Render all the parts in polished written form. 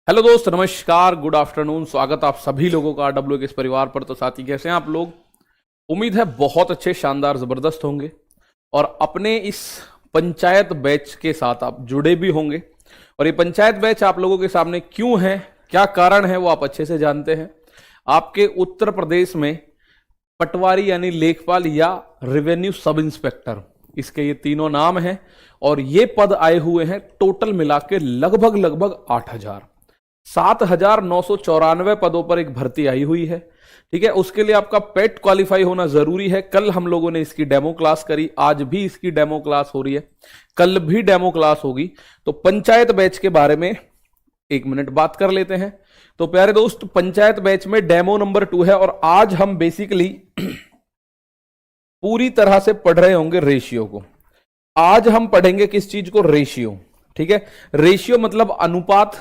Hello दोस्त, नमस्कार, good afternoon. स्वागत आप सभी लोगों का आरडब्ल्यू के इस परिवार पर। तो साथी, कैसे हैं आप लोग? उम्मीद है बहुत अच्छे, शानदार, जबरदस्त होंगे और अपने इस पंचायत बैच के साथ आप जुड़े भी होंगे। और ये पंचायत बैच आप लोगों के सामने क्यों है, क्या कारण है, वो आप अच्छे से जानते हैं। आपके उत्तर प्रदेश में पटवारी यानी लेखपाल या रेवेन्यू सब इंस्पेक्टर, इसके ये तीनों नाम हैं और ये पद आए हुए हैं टोटल मिला के लगभग 8,000। 7,994 पदों पर एक भर्ती आई हुई है। ठीक है, उसके लिए आपका पेट क्वालिफाई होना जरूरी है। कल हम लोगों ने इसकी डेमो क्लास करी, आज भी इसकी डेमो क्लास हो रही है, कल भी डेमो क्लास होगी। तो पंचायत बैच के बारे में 1 मिनट बात कर लेते हैं। तो प्यारे दोस्त, पंचायत बैच में डेमो नंबर 2 है और आज हम बेसिकली पूरी तरह से पढ़ रहे होंगे रेशियो को। आज हम पढ़ेंगे किस चीज को? रेशियो। ठीक है, रेशियो मतलब अनुपात।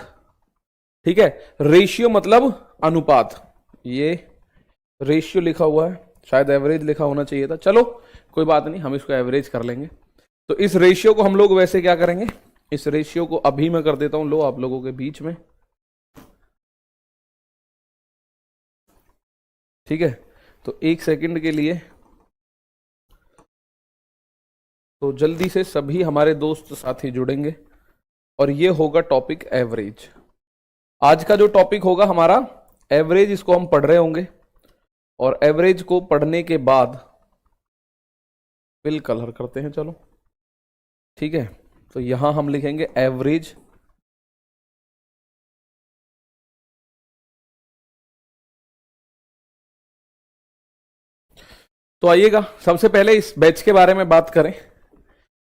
ठीक है, रेशियो मतलब अनुपात। ये रेशियो लिखा हुआ है, शायद एवरेज लिखा होना चाहिए था। चलो कोई बात नहीं, हम इसको एवरेज कर लेंगे। तो इस रेशियो को हम लोग वैसे क्या करेंगे, इस रेशियो को अभी मैं कर देता हूं लो आप लोगों के बीच में। ठीक है, तो 1 सेकंड के लिए, तो जल्दी से सभी हमारे दोस्त साथी जुड़ेंगे और ये होगा टॉपिक एवरेज। आज का जो टॉपिक होगा हमारा एवरेज, इसको हम पढ़ रहे होंगे और एवरेज को पढ़ने के बाद फिल कलर करते हैं। चलो ठीक है, तो यहां हम लिखेंगे एवरेज। तो आइएगा, सबसे पहले इस बैच के बारे में बात करें।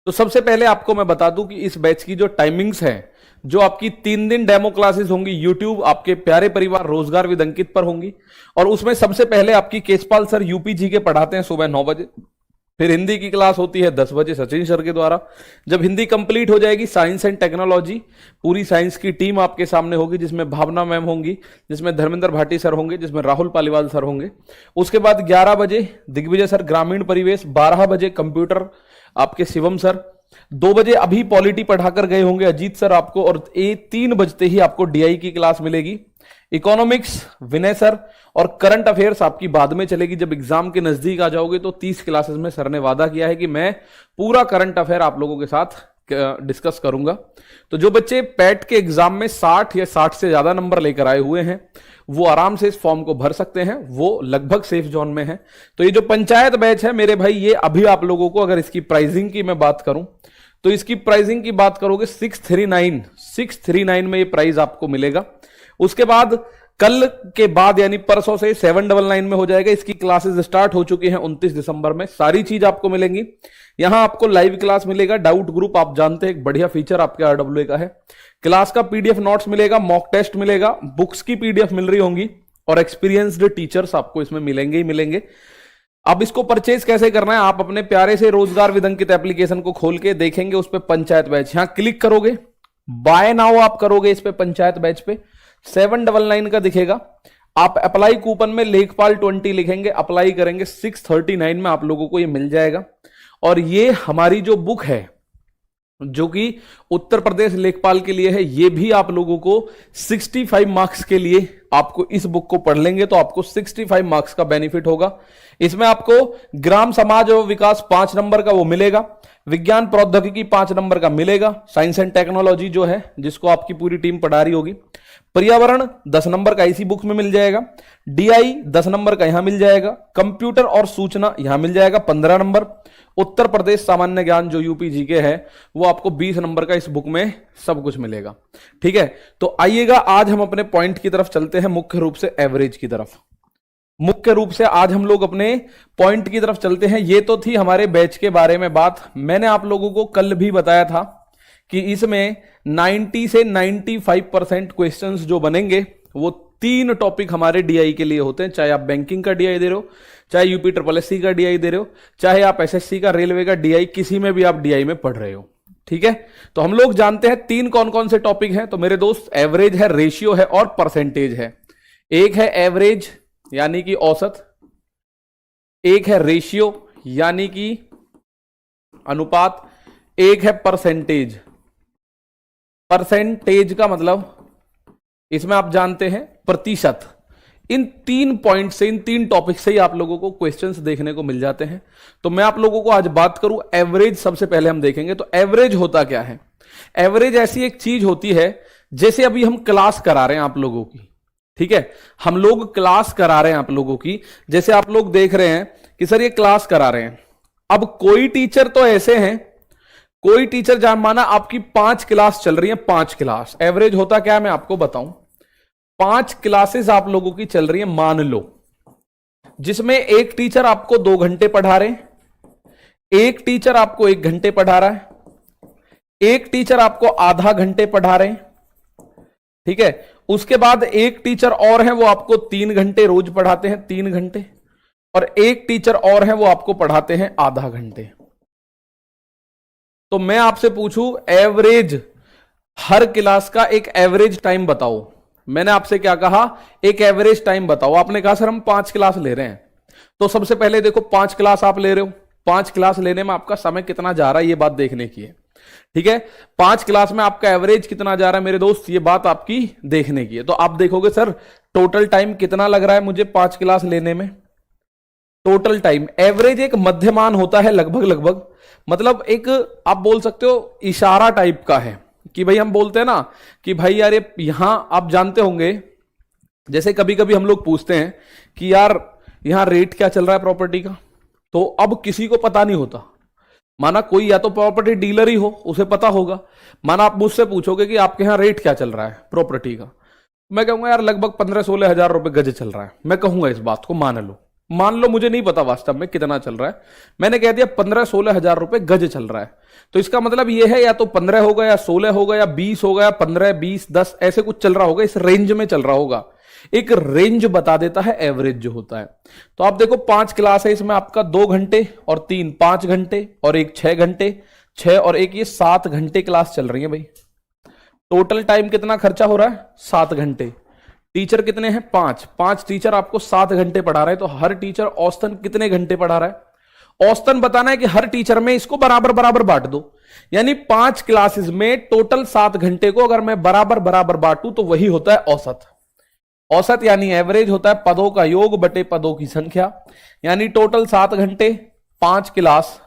तो सबसे पहले आपको मैं बता दूं कि इस बैच की जो टाइमिंग्स है, जो आपकी 3 दिन डेमो क्लासेस होंगी यूट्यूब आपके प्यारे परिवार रोजगार विद अंकित पर होंगी। और उसमें सबसे पहले आपकी केसपाल सर यूपीजी के पढ़ाते हैं सुबह 9 बजे। फिर हिंदी की क्लास होती है 10 बजे सचिन सर के द्वारा। जब हिंदी कंप्लीट हो जाएगी, साइंस एंड टेक्नोलॉजी, पूरी साइंस की टीम आपके सामने होगी, जिसमें भावना मैम होंगी, जिसमें धर्मेंद्र भाटी सर होंगे, जिसमें राहुल पालीवाल सर होंगे। उसके बाद 11 बजे दिग्विजय सर ग्रामीण परिवेश, 12 बजे कंप्यूटर आपके शिवम सर, 2 बजे अभी पॉलिटी पढ़ाकर गए होंगे अजीत सर आपको, और 3 बजते ही आपको डीआई की क्लास मिलेगी। इकोनॉमिक्स विनय सर, और करंट अफेयर्स आपकी बाद में चलेगी। जब एग्जाम के नजदीक आ जाओगे तो 30 क्लासेस में सर ने वादा किया है कि मैं पूरा करंट अफेयर आप लोगों के साथ डिस्कस करूंगा। तो जो बच्चे पैट के एग्जाम में 60 या 60 से ज्यादा नंबर लेकर आए हुए हैं, वो आराम से इस फॉर्म को भर सकते हैं, वो लगभग सेफ जोन में है। तो ये जो पंचायत बैच है मेरे भाई, ये अभी आप लोगों को, अगर इसकी प्राइसिंग की मैं बात करूं तो इसकी प्राइसिंग की बात करोगे 639 में ये प्राइस आपको मिलेगा। उसके बाद कल के बाद यानी परसों से 799 में हो जाएगा। इसकी क्लासेस स्टार्ट हो चुकी हैं 29 दिसंबर में। सारी चीज आपको मिलेंगी। यहां आपको लाइव क्लास मिलेगा, डाउट ग्रुप आप जानते हैं एक बढ़िया फीचर आपके आरडब्ल्यू का है। क्लास का पीडीएफ नोट्स मिलेगा, मॉक टेस्ट मिलेगा, बुक्स की पीडीएफ मिल रही होंगी और एक्सपीरियंस्ड टीचर्स आपको इसमें मिलेंगे ही मिलेंगे। अब इसको परचेज कैसे करना है, आप अपने प्यारे से रोजगार विद अंकित एप्लीकेशन को खोल के देखेंगे, उस पर पंचायत बैच, यहां क्लिक करोगे, बाय नाउ आप करोगे इस पे, पंचायत बैच पे 799 का दिखेगा। आप अप्लाई कूपन में लेखपाल 20 लिखेंगे, अप्लाई करेंगे, 639 में आप लोगों को ये मिल जाएगा। और ये हमारी जो बुक है जो कि उत्तर प्रदेश लेखपाल के लिए है, ये भी आप लोगों को 65 मार्क्स के लिए, आपको इस बुक को पढ़ लेंगे तो आपको 65 मार्क्स का बेनिफिट होगा। इसमें आपको ग्राम समाज और विकास 5 नंबर का वो मिलेगा, विज्ञान प्रौद्योगिकी 5 नंबर का मिलेगा, साइंस एंड टेक्नोलॉजी जो है जिसको आपकी पूरी टीम पढ़ा रही होगी, पर्यावरण 10 नंबर का इसी बुक में मिल जाएगा, डीआई 10 नंबर का यहां मिल जाएगा, कंप्यूटर और सूचना यहां मिल जाएगा 15 नंबर, उत्तर प्रदेश सामान्य ज्ञान जो यूपी के है वो आपको 20 नंबर का इस बुक में सब कुछ मिलेगा। ठीक है, तो आइएगा आज हम अपने पॉइंट की तरफ चलते हैं, मुख्य रूप से एवरेज की तरफ। मुख्य रूप से आज हम लोग अपने पॉइंट की तरफ चलते हैं। ये तो थी हमारे बैच के बारे में बात। मैंने आप लोगों को कल भी बताया था कि इसमें 90 से 95% क्वेश्चंस जो बनेंगे वो 3 टॉपिक हमारे डीआई के लिए होते हैं। चाहे आप बैंकिंग का डीआई दे रहे हो, चाहे यूपी ट्रिपल एससी का डीआई दे रहे हो, चाहे आप एसएससी का, रेलवे का डीआई, किसी में भी आप डीआई में पढ़ रहे हो। ठीक है, तो हम लोग जानते हैं 3 कौन कौन से टॉपिक हैं। तो मेरे दोस्त, एवरेज है, रेशियो है और परसेंटेज है। एक है एवरेज यानी कि औसत, एक है रेशियो यानी कि अनुपात, एक है परसेंटेज। परसेंटेज का मतलब इसमें आप जानते हैं प्रतिशत। इन 3 पॉइंट से, इन 3 टॉपिक से ही आप लोगों को क्वेश्चंस देखने को मिल जाते हैं। तो मैं आप लोगों को आज बात करूं एवरेज, सबसे पहले हम देखेंगे। तो एवरेज होता क्या है? एवरेज ऐसी एक चीज होती है, जैसे अभी हम क्लास करा रहे हैं आप लोगों की, ठीक है, हम लोग क्लास करा रहे हैं आप लोगों की, जैसे आप लोग देख रहे हैं कि सर ये क्लास करा रहे हैं। अब कोई टीचर तो ऐसे हैं, कोई टीचर जहां माना आपकी 5 क्लास चल रही है, 5 क्लास, एवरेज होता क्या है मैं आपको बताऊं। 5 क्लासेस आप लोगों की चल रही है, मान लो, जिसमें एक टीचर आपको 2 घंटे पढ़ा रहे हैं, एक टीचर आपको 1 घंटे पढ़ा रहा है, एक टीचर आपको आधा घंटे पढ़ा रहे हैं, ठीक है। उसके बाद एक टीचर और है, वो आपको 3 घंटे रोज पढ़ाते हैं, 3 घंटे, और एक टीचर और है वो आपको पढ़ाते हैं आधा घंटे। तो मैं आपसे पूछूं एवरेज, हर क्लास का एक एवरेज टाइम बताओ। मैंने आपसे क्या कहा? एक एवरेज टाइम बताओ। आपने कहा सर हम 5 क्लास ले रहे हैं। तो सबसे पहले देखो 5 क्लास आप ले रहे हो, 5 क्लास लेने में आपका समय कितना जा रहा है, ये बात देखने की है, ठीक है। 5 क्लास में आपका एवरेज कितना जा रहा है मेरे दोस्त, ये बात आपकी देखने की है। तो आप देखोगे सर टोटल टाइम कितना लग रहा है मुझे 5 क्लास लेने में। टोटल टाइम, एवरेज एक मध्यमान होता है, लगभग लगभग, मतलब एक आप बोल सकते हो इशारा टाइप का है कि भाई हम बोलते हैं ना कि भाई यार ये यहां आप जानते होंगे, जैसे कभी कभी हम लोग पूछते हैं कि यार यहां रेट क्या चल रहा है प्रॉपर्टी का, तो अब किसी को पता नहीं होता। माना कोई या तो प्रॉपर्टी डीलर ही हो, उसे पता होगा। माना आप मुझसे पूछोगे कि आपके यहां रेट क्या चल रहा है प्रॉपर्टी का, मैं कहूंगा यार लगभग 15-16 हजार रुपए गज चल रहा है। मैं कहूंगा इस बात को, मान लो मुझे नहीं पता वास्तव में कितना चल रहा है, मैंने कह दिया 15-16 हजार रुपए गज चल रहा है। तो इसका मतलब यह है या तो 15 होगा या 16 होगा या 20 होगा या 15, 20, 10 ऐसे कुछ चल रहा होगा, इस रेंज में चल रहा होगा। एक रेंज बता देता है एवरेज जो होता है। तो आप देखो 5 क्लास है, इसमें आपका 2 घंटे और 3 5 घंटे और 1 6 घंटे, 6 और 1 ये 7 घंटे क्लास चल रही है भाई। टोटल टाइम कितना खर्चा हो रहा है? 7 घंटे। टीचर कितने हैं? 5 टीचर आपको 7 घंटे पढ़ा रहे हैं। तो हर टीचर औसतन कितने घंटे पढ़ा रहा है? औसतन बताना है कि हर टीचर में इसको बराबर बराबर बांट दो, यानी 5 क्लासेस में टोटल 7 घंटे को अगर मैं बराबर बराबर बांटूं तो वही होता है औसत। औसत यानी एवरेज होता है पदों का योग बटे पदों की संख्या, यानी टोटल 7 घंटे, 5 क्लास,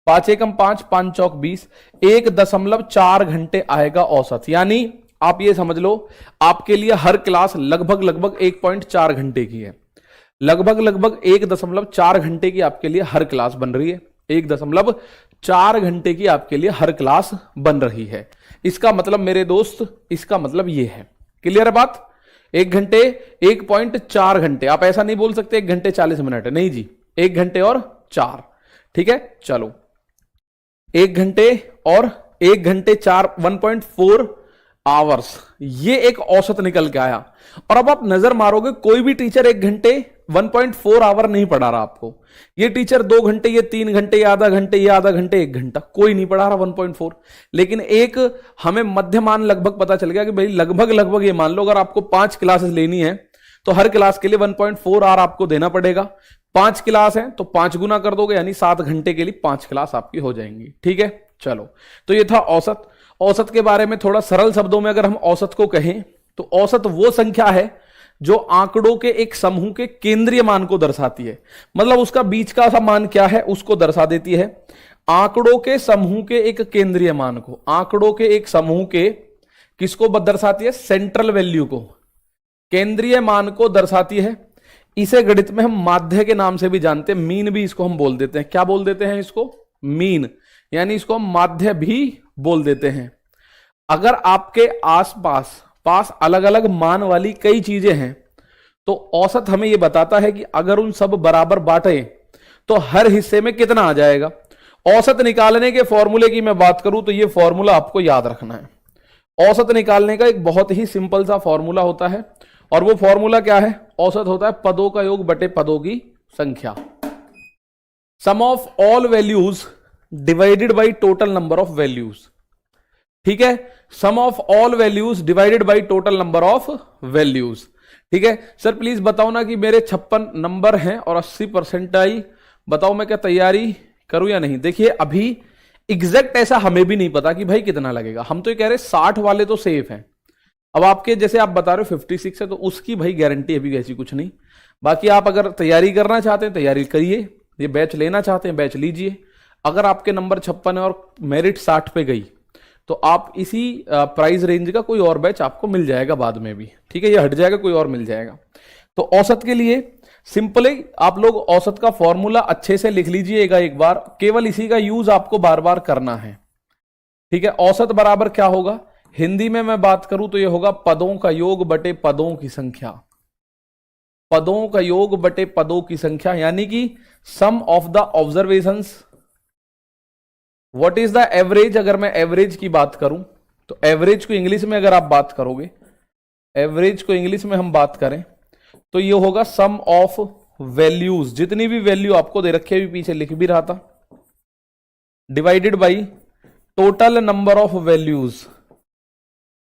5 एकम 5, 5 चौक 20, 1.4 घंटे आएगा औसत। यानी आप ये समझ लो आपके लिए हर क्लास लगभग लगभग 1.4 घंटे की है, लगभग लगभग 1.4 घंटे की आपके लिए हर क्लास बन रही है। 1.4 घंटे की आपके लिए हर क्लास बन रही है। इसका मतलब मेरे दोस्त, इसका मतलब ये है, क्लियर है बात? 1 घंटे 1.4 घंटे, आप ऐसा नहीं बोल सकते 1 घंटे 40 मिनट है, नहीं जी, 1 घंटे और 4, ठीक है। चलो 1 घंटे और 1 घंटे 4, 1.4 आवर्स, ये एक औसत निकल के आया। और अब आप नजर मारोगे कोई भी टीचर 1 घंटे 1.4 आवर नहीं पढ़ा रहा आपको। ये टीचर 2 घंटे, ये 3 घंटे, ये आधा घंटे, ये आधा घंटे, 1 घंटा, कोई नहीं पढ़ा रहा 1.4। लेकिन एक हमें मध्यमान लगभग पता चल गया कि भाई लगभग लगभग ये मान लो अगर आपको 5 क्लासेस लेनी है तो हर क्लास के लिए 1.4 आवर आपको देना पड़ेगा। 5 क्लास है तो 5 गुना कर दोगे, यानी 7 घंटे के लिए 5 क्लास आपकी हो जाएंगी, ठीक है। चलो, तो ये था औसत। औसत के बारे में थोड़ा सरल शब्दों में अगर हम औसत को कहें तो औसत वो संख्या है जो आंकड़ों के एक समूह के केंद्रीय मान को दर्शाती है। मतलब उसका बीच का सा मान क्या है उसको दर्शा देती है। आंकड़ों के समूह के एक केंद्रीय मान को, आंकड़ों के एक समूह के किसको दर्शाती है? सेंट्रल वैल्यू को, केंद्रीय मान को दर्शाती है। इसे गणित में हम माध्य के नाम से भी जानते हैं, मीन भी इसको हम बोल देते हैं। क्या बोल देते हैं इसको? मीन, यानी इसको हम माध्य भी बोल देते हैं। अगर आपके आसपास अलग अलग मान वाली कई चीजें हैं तो औसत हमें यह बताता है कि अगर उन सब बराबर बांटे तो हर हिस्से में कितना आ जाएगा। औसत निकालने के फॉर्मूले की मैं बात करूं तो यह फॉर्मूला आपको याद रखना है। औसत निकालने का एक बहुत ही सिंपल सा फॉर्मूला होता है, और वो फॉर्मूला क्या है? औसत होता है पदों का योग बटे पदों की संख्या। Sum of all values divided by total number of values, ठीक है। Sum of all values divided by total number of values, ठीक है। सर प्लीज बताओ ना कि मेरे 56 नंबर हैं और 80% आई, बताओ मैं क्या तैयारी करूं या नहीं। देखिए अभी एग्जैक्ट ऐसा हमें भी नहीं पता कि भाई कितना लगेगा। हम तो ये कह रहे 60 वाले तो सेफ हैं, अब आपके जैसे आप बता रहे हो 56 है, तो उसकी भाई गारंटी अभी ऐसी कुछ नहीं। बाकी आप अगर तैयारी करना चाहते हैं तैयारी करिए, ये बैच लेना चाहते हैं बैच लीजिए। अगर आपके नंबर 56 है और मेरिट 60 पे गई तो आप इसी प्राइस रेंज का कोई और बैच आपको मिल जाएगा बाद में भी, ठीक है, ये हट जाएगा, कोई और मिल जाएगा। तो औसत के लिए सिंपली आप लोग औसत का फॉर्मूला अच्छे से लिख लीजिएगा एक बार, केवल इसी का यूज आपको बार बार करना है, ठीक है। औसत बराबर क्या होगा, हिंदी में मैं बात करूं तो ये होगा पदों का योग बटे पदों की संख्या, पदों का योग बटे पदों की संख्या, यानी कि sum of the observations. What is the average, अगर मैं एवरेज की बात करूं तो एवरेज को इंग्लिश में अगर आप बात करोगे, एवरेज को इंग्लिश में हम बात करें तो ये होगा सम ऑफ वैल्यूज, जितनी भी वैल्यू आपको दे रखी है, अभी पीछे लिख भी रहा था, divided by total number of values,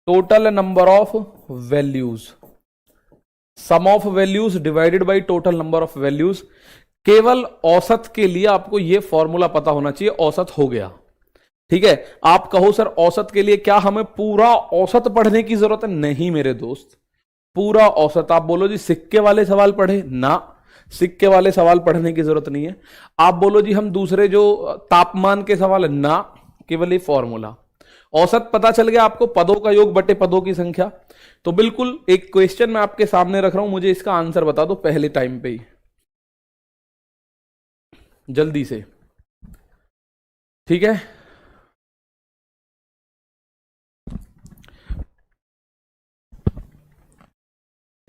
total number of values, sum of values divided by total number of values. केवल औसत के लिए आपको यह फॉर्मूला पता होना चाहिए, औसत हो गया, ठीक है। आप कहो सर औसत के लिए क्या हमें पूरा औसत पढ़ने की जरूरत है, नहीं मेरे दोस्त, पूरा औसत। आप बोलो जी सिक्के वाले सवाल पढ़े ना, सिक्के वाले सवाल पढ़ने की जरूरत नहीं है। आप बोलो जी हम दूसरे जो तापमान के सवाल है ना, केवल ये फॉर्मूला। औसत पता चल गया आपको, पदों का योग बटे पदों की संख्या। तो बिल्कुल एक क्वेश्चन मैं आपके सामने रख रहा हूं, मुझे इसका आंसर बता दो पहले टाइम पे ही, जल्दी से, ठीक है।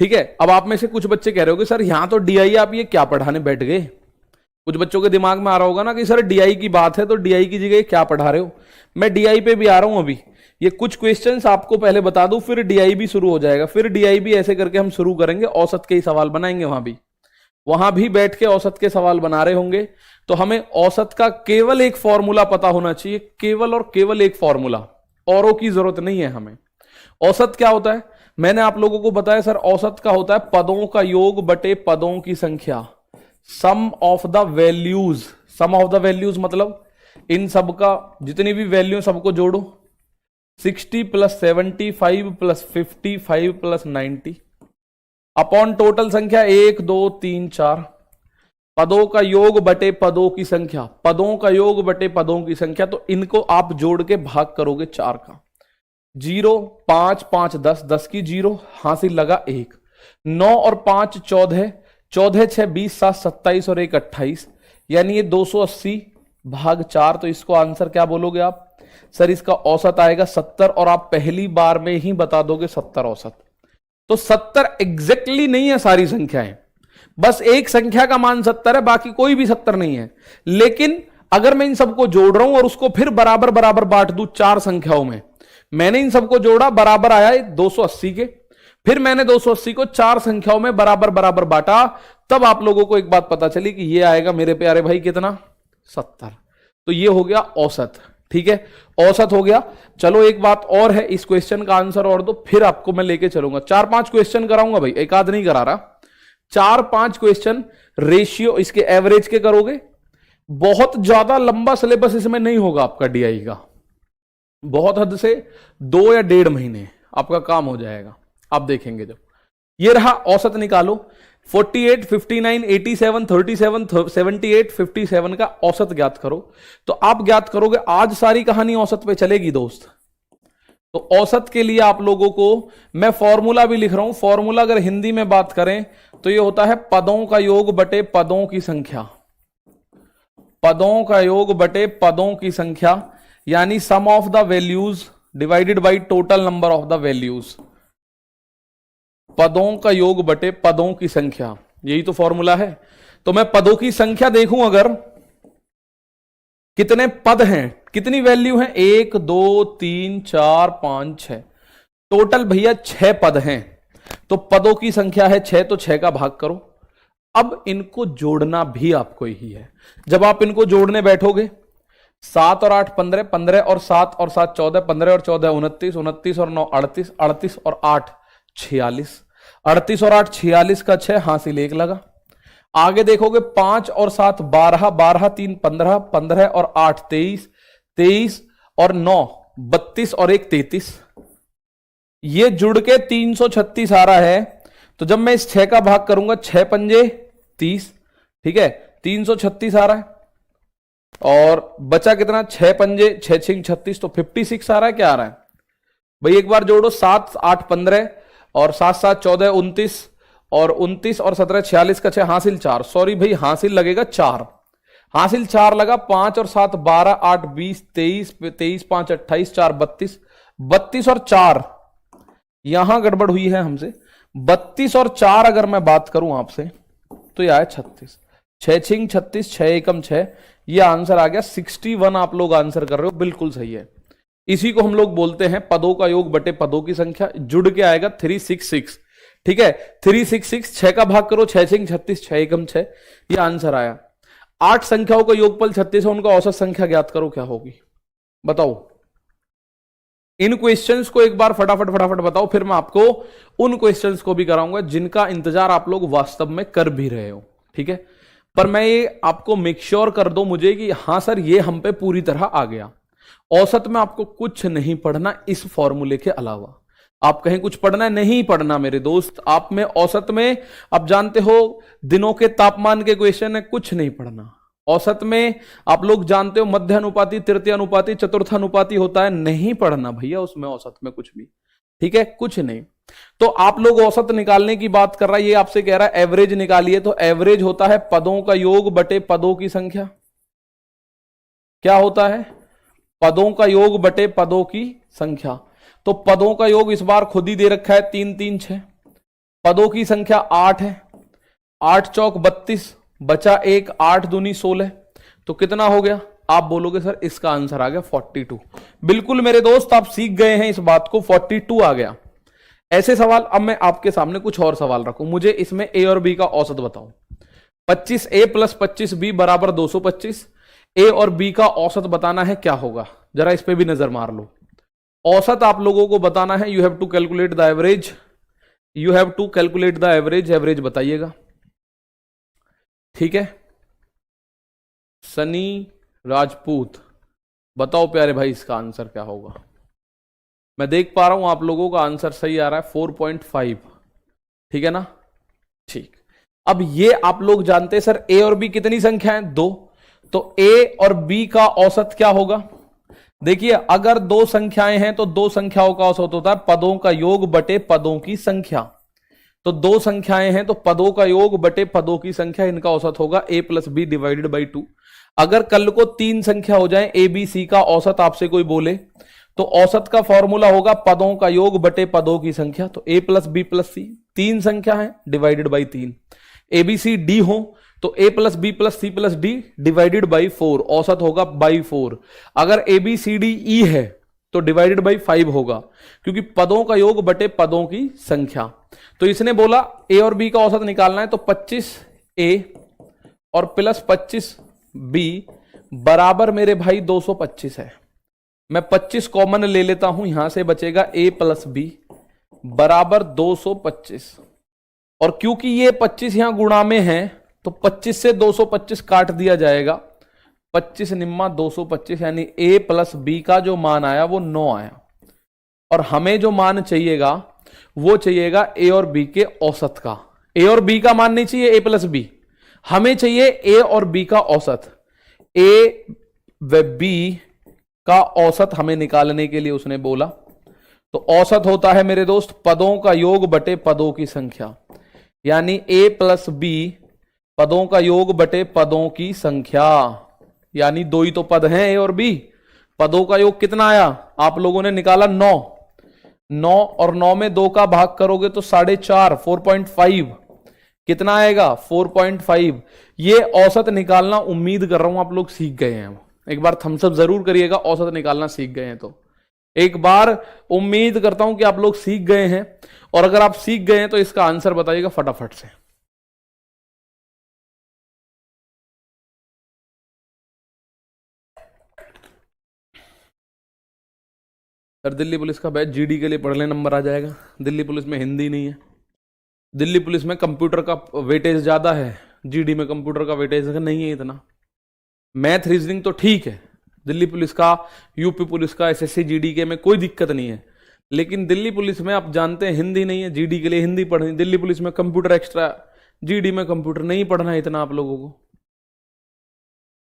ठीक है, अब आप में से कुछ बच्चे कह रहे हो कि सर यहां तो डीआई आप ये क्या पढ़ाने बैठ गए। कुछ बच्चों के दिमाग में आ रहा होगा ना कि सर डीआई की बात है तो डीआई की जगह क्या पढ़ा रहे हो। मैं डीआई पे भी आ रहा हूं अभी, ये कुछ क्वेश्चंस आपको पहले बता दूं, फिर डीआई भी शुरू हो जाएगा, फिर डीआई भी ऐसे करके हम शुरू करेंगे, औसत के ही सवाल बनाएंगे, वहां भी बैठ के औसत के सवाल बना रहे होंगे। तो हमें औसत का केवल एक फॉर्मूला पता होना चाहिए, केवल और केवल एक फॉर्मूला, औरों की जरूरत नहीं है हमें। औसत क्या होता है, मैंने आप लोगों को बताया सर, औसत का होता है पदों का योग बटे पदों की संख्या, sum of the values. Sum of the values मतलब इन सब का जितनी भी वैल्यू सबको जोड़ो, 60 plus 75 plus 55 plus 90 upon total संख्या 1 2 3 4, पदों का योग बटे पदों की संख्या, पदों का योग बटे पदों की संख्या। तो इनको आप जोड़ के भाग करोगे 4 का, 0 5 5 10, 10 की 0 हासिल लगा 1, 9 और 5 14, 14 6 20 7 27 और 1 28, यानी ये 280 भाग 4। तो इसको आंसर क्या बोलोगे आप, सर इसका औसत आएगा 70, और आप पहली बार में ही बता दोगे 70 औसत। तो 70 एग्जैक्टली नहीं है सारी संख्याएं, बस एक संख्या का मान 70 है, बाकी कोई भी 70 नहीं है। लेकिन अगर मैं इन सबको जोड़ रहा हूं और उसको फिर बराबर बराबर बांट दूं 4 संख्याओं में, मैंने इन सबको जोड़ा, बराबर आया 280 के, फिर मैंने 280 को 4 संख्याओं में बराबर बराबर बांटा, तब आप लोगों को एक बात पता चली कि ये आएगा मेरे प्यारे भाई कितना, 70। तो ये हो गया औसत, ठीक है, औसत हो गया। चलो एक बात और है, इस क्वेश्चन का आंसर और दो, फिर आपको मैं लेके चलूंगा। 4-5 क्वेश्चन कराऊंगा भाई, एक आध नहीं करा रहा, 4-5 क्वेश्चन रेशियो इसके एवरेज के करोगे। बहुत ज्यादा लंबा सिलेबस इसमें नहीं होगा आपका डीआई का, बहुत हद से 2 या 1.5 महीने आपका काम हो जाएगा। आप देखेंगे जब ये रहा औसत निकालो, 48 59 87 37 78 57 का औसत ज्ञात करो। तो आप ज्ञात करोगे, आज सारी कहानी औसत पे चलेगी दोस्त। तो औसत के लिए आप लोगों को मैं फॉर्मूला भी लिख रहा हूं, फॉर्मूला अगर हिंदी में बात करें तो ये होता है पदों का योग बटे पदों की संख्या, पदों का योग बटे पदों की संख्या, यानी sum of the values divided by total number of the values, पदों का योग बटे पदों की संख्या, यही तो फॉर्मूला है। तो मैं पदों की संख्या देखूं, अगर कितने पद हैं, कितनी वैल्यू हैं, 1 2 3 4 5 6, टोटल भैया 6 पद हैं। तो पदों की संख्या है 6, तो 6 का भाग करो। अब इनको जोड़ना भी आपको ही है। जब आप इनको जोड़ने बैठोगे, 7 और 8 15, 15 और 7 और 7 14, 15 और 14 29, 29 और 9 38, 38 और 8 46, 38 और 8 46 का 6 हासिल 1 लगा। आगे देखोगे 5 और 7 12, 12 3 15, 15 और 8 23, 23 और 9 32 और 1 33, ये जुड़ के 336 आ रहा है। तो जब मैं इस 6 का भाग करूंगा, 6 पंजे 30, ठीक है, 336 आ रहा है। और बचा कितना, 6 पंजे 6 6 36, तो 56 आ रहा है। क्या आ रहा है भाई, एक बार जोड़ो, 7 8 15 और 7 7 14 29 और 29 और 17 46 का 6 हासिल 4, सॉरी भाई हासिल लगेगा 4, हासिल 4 लगा, 5 और 7 12 8 20 23 23 5 28 4 32 32 और 4, यहां गड़बड़ हुई है हमसे। 32 और 4 अगर मैं बात करूं आपसे तो यह है 36, 6 6 36 6 एकम 6, ये आंसर आ गया 61। आप लोग आंसर कर रहे हो, बिल्कुल सही है। इसी को हम लोग बोलते हैं पदों का योग बटे पदों की संख्या, जुड़ के आएगा 366, ठीक है, 366, 6 का भाग करो, 6 6 36 6 एकम 6, ये आंसर आया। 8 संख्याओं का योगफल 36 है, उनका औसत संख्या ज्ञात करो, क्या होगी बताओ। इन क्वेश्चंस को एक बार फटाफट फटाफट बताओ, फिर मैं आपको उन क्वेश्चंस को भी कराऊंगा जिनका इंतजार आप लोग वास्तव में कर भी रहे हो, ठीक है। पर मैं ये आपको मेक श्योर कर दो मुझे कि हां सर ये हम पे पूरी तरह आ गया। औसत में आपको कुछ नहीं पढ़ना इस फॉर्मूले के अलावा। आप कहीं कुछ पढ़ना है, नहीं पढ़ना मेरे दोस्त। आप में औसत में, आप जानते हो दिनों के तापमान के क्वेश्चन है, कुछ नहीं पढ़ना। औसत में आप लोग जानते हो मध्य अनुपाती, तृतीय अनुपाती, चतुर्थ अनुपाती होता है, नहीं पढ़ना भैया उसमें औसत में कुछ भी, ठीक है, कुछ नहीं। तो आप लोग औसत निकालने की बात कर रहा है, ये आपसे कह रहा है एवरेज निकालिए, तो एवरेज होता है पदों का योग बटे पदों की संख्या। क्या होता है, पदों का योग बटे पदों की संख्या। तो पदों का योग इस बार खुद ही दे रखा है 3 3 6, पदों की संख्या 8 है, 8 चौक 32, बचा 1, 8 दूनी 16, तो कितना हो गया, आप बोलोगे सर इसका आंसर आ गया 42। बिल्कुल मेरे दोस्त, आप सीख गए हैं इस बात को, 42 आ गया। ऐसे सवाल, अब मैं आपके सामने कुछ और सवाल रखूं, मुझे इसमें ए और बी का औसत बताओ। 25a प्लस 25b बराबर 225, ए और बी का औसत बताना है, क्या होगा, जरा इस पे भी नजर मार लो। औसत आप लोगों को बताना है, you have to calculate the average, you have to calculate the average, average बताइएगा, ठीक है। सनी राजपूत, बताओ प्यारे भाई इसका आंसर क्या होगा। मैं देख पा रहा हूं आप लोगों का आंसर सही आ रहा है 4.5, ठीक है ना, ठीक। अब ये आप लोग जानते हैं सर ए और बी कितनी संख्या है, 2, तो ए और बी का औसत क्या होगा। देखिए अगर 2 संख्याएं हैं तो 2 संख्याओं का औसत होता है पदों का योग बटे पदों की संख्या। तो 2 संख्याएं हैं तो पदों का योग बटे पदों की संख्या, इनका औसत होगा a plus B divided by 2। अगर कल को 3 संख्या हो जाए, ए बी सी का औसत आपसे कोई बोले, तो औसत का फॉर्मूला होगा पदों का योग बटे पदों की संख्या। तो a plus B plus C, 3 संख्या है, divided by 3। A B C D हो तो a plus B plus C plus D divided by 4, औसत होगा बाई 4। अगर ए बी सी डी ई है तो डिवाइडेड बाई 5 होगा, क्योंकि पदों का योग बटे पदों की संख्या। तो इसने बोला ए और बी का औसत निकालना है, तो 25a और प्लस 25b बराबर मेरे भाई 225 है। मैं 25 कॉमन ले लेता हूं, यहां से बचेगा a प्लस बी बराबर 225। और क्योंकि ये 25 यहां गुणा में है तो 25 से 225 काट दिया जाएगा, 25 निम्मा 225, यानी a प्लस बी का जो मान आया वो 9 आया। और हमें जो मान चाहिएगा वो चाहिएगा ए और बी के औसत का। ए और बी का मान नहीं चाहिए ए प्लस बी, हमें चाहिए ए और बी का औसत। ए व बी का औसत हमें निकालने के लिए उसने बोला, तो औसत होता है मेरे दोस्त पदों का योग बटे पदों की संख्या, यानी ए प्लस बी पदों का योग बटे पदों की संख्या, यानी 2 ही तो पद हैं ए और बी। पदों का योग कितना आया, आप लोगों ने निकाला 9, 9 और 9 में 2 का भाग करोगे तो 4.5, 4.5 कितना आएगा 4.5। ये औसत निकालना उम्मीद कर रहा हूं आप लोग सीख गए हैं। एक बार थम्स अप जरूर करिएगा औसत निकालना सीख गए हैं तो। एक बार उम्मीद करता हूं कि आप लोग सीख गए हैं, और अगर आप सीख गए हैं तो इसका आंसर बताइएगा फटाफट से। सर दिल्ली पुलिस का बैच जीडी के लिए पढ़ ले, नंबर आ जाएगा। दिल्ली पुलिस में हिंदी नहीं है, दिल्ली पुलिस में कंप्यूटर का वेटेज ज्यादा है, जीडी में कंप्यूटर का वेटेज नहीं है इतना। मैथ रीजनिंग तो ठीक है, दिल्ली पुलिस का, यूपी पुलिस का, एसएससी जीडी के में कोई दिक्कत नहीं है, लेकिन दिल्ली पुलिस में आप जानते हैं हिंदी नहीं है, जीडी के लिए हिंदी पढ़नी, दिल्ली पुलिस में कंप्यूटर एक्स्ट्रा, जीडी में कंप्यूटर नहीं पढ़ना है इतना आप लोगों को।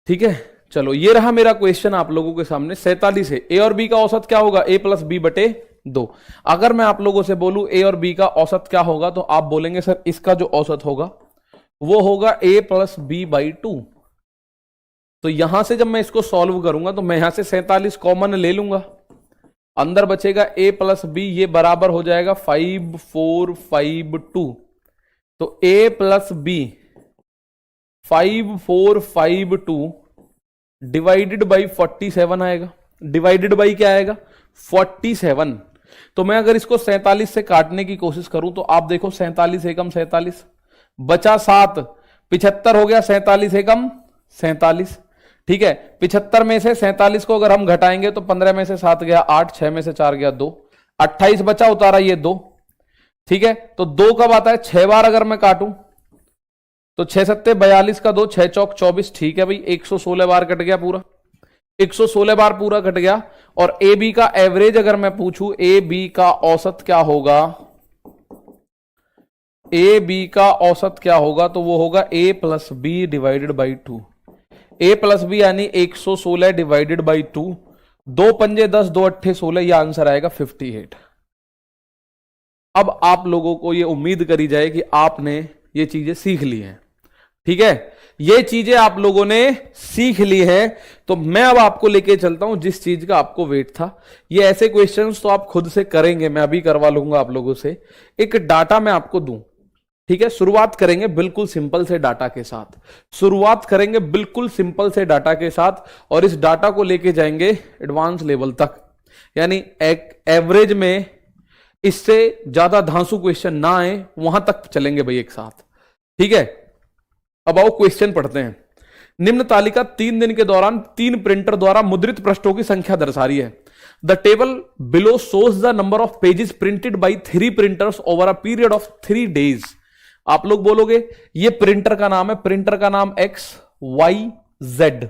ठीक है, चलो ये रहा मेरा क्वेश्चन आप लोगों के सामने। 47 है, ए और बी का औसत क्या होगा? ए प्लस बी बटे 2। अगर मैं आप लोगों से बोलूं ए और बी का औसत क्या होगा, तो आप बोलेंगे सर इसका जो औसत होगा वो होगा ए प्लस बी बाई 2। तो यहां से जब मैं इसको सॉल्व करूंगा तो मैं यहां से 47 कॉमन ले लूंगा, अंदर बचेगा a प्लस बी, ये बराबर हो जाएगा 5 4 5 2। तो a plus B 5 4 5 2 divided by 47 आएगा। डिवाइडेड बाई क्या आएगा? 47। तो मैं अगर इसको 47 से काटने की कोशिश करूं तो आप देखो 47 एकम 47 बचा 7, 75 हो गया, 47 एकम 47। ठीक है, 75 में से 47 को अगर हम घटाएंगे तो 15 में से 7 गया 8, 6 में से 4 गया 2, 28 बचा, उतारा ये 2। ठीक है, तो 2 कब आता है? 6 बार अगर मैं काटूं तो 6 सत्ते 42 का 2, 6 चौक 24। ठीक है भाई, 116 बार कट गया पूरा, 116 बार पूरा कट गया। और ए बी का एवरेज अगर मैं पूछूं, ए बी का औसत क्या होगा? ए बी का औसत क्या होगा? तो वो होगा A plus B divided by 2। A plus B यानी 116 डिवाइडेड बाई 2, 2 पंजे 10, 2 अट्ठे 16, यह आंसर आएगा 58। अब आप लोगों को यह उम्मीद करी जाए कि आपने ये चीजें सीख ली हैं। ठीक है, ये चीजें आप लोगों ने सीख ली है, तो मैं अब आपको लेके चलता हूं जिस चीज का आपको वेट था। ये ऐसे क्वेश्चंस तो आप खुद से करेंगे, मैं अभी करवा लूंगा आप लोगों से। एक डाटा मैं आपको दूं, ठीक है, शुरुआत करेंगे बिल्कुल सिंपल से डाटा के साथ, शुरुआत करेंगे बिल्कुल सिंपल से डाटा के साथ, और इस डाटा को लेके जाएंगे एडवांस लेवल तक, यानी एक एवरेज में इससे ज्यादा धांसू क्वेश्चन ना आए वहां तक चलेंगे भाई एक साथ। ठीक है, अब आओ क्वेश्चन पढ़ते हैं। निम्न तालिका 3 दिन के दौरान 3 प्रिंटर द्वारा मुद्रित पृष्ठों की संख्या दर्शा रही है। The table below shows the number of pages printed by 3 printers over a period of 3 days. आप लोग बोलोगे ये प्रिंटर का नाम है, प्रिंटर का नाम एक्स वाई जेड।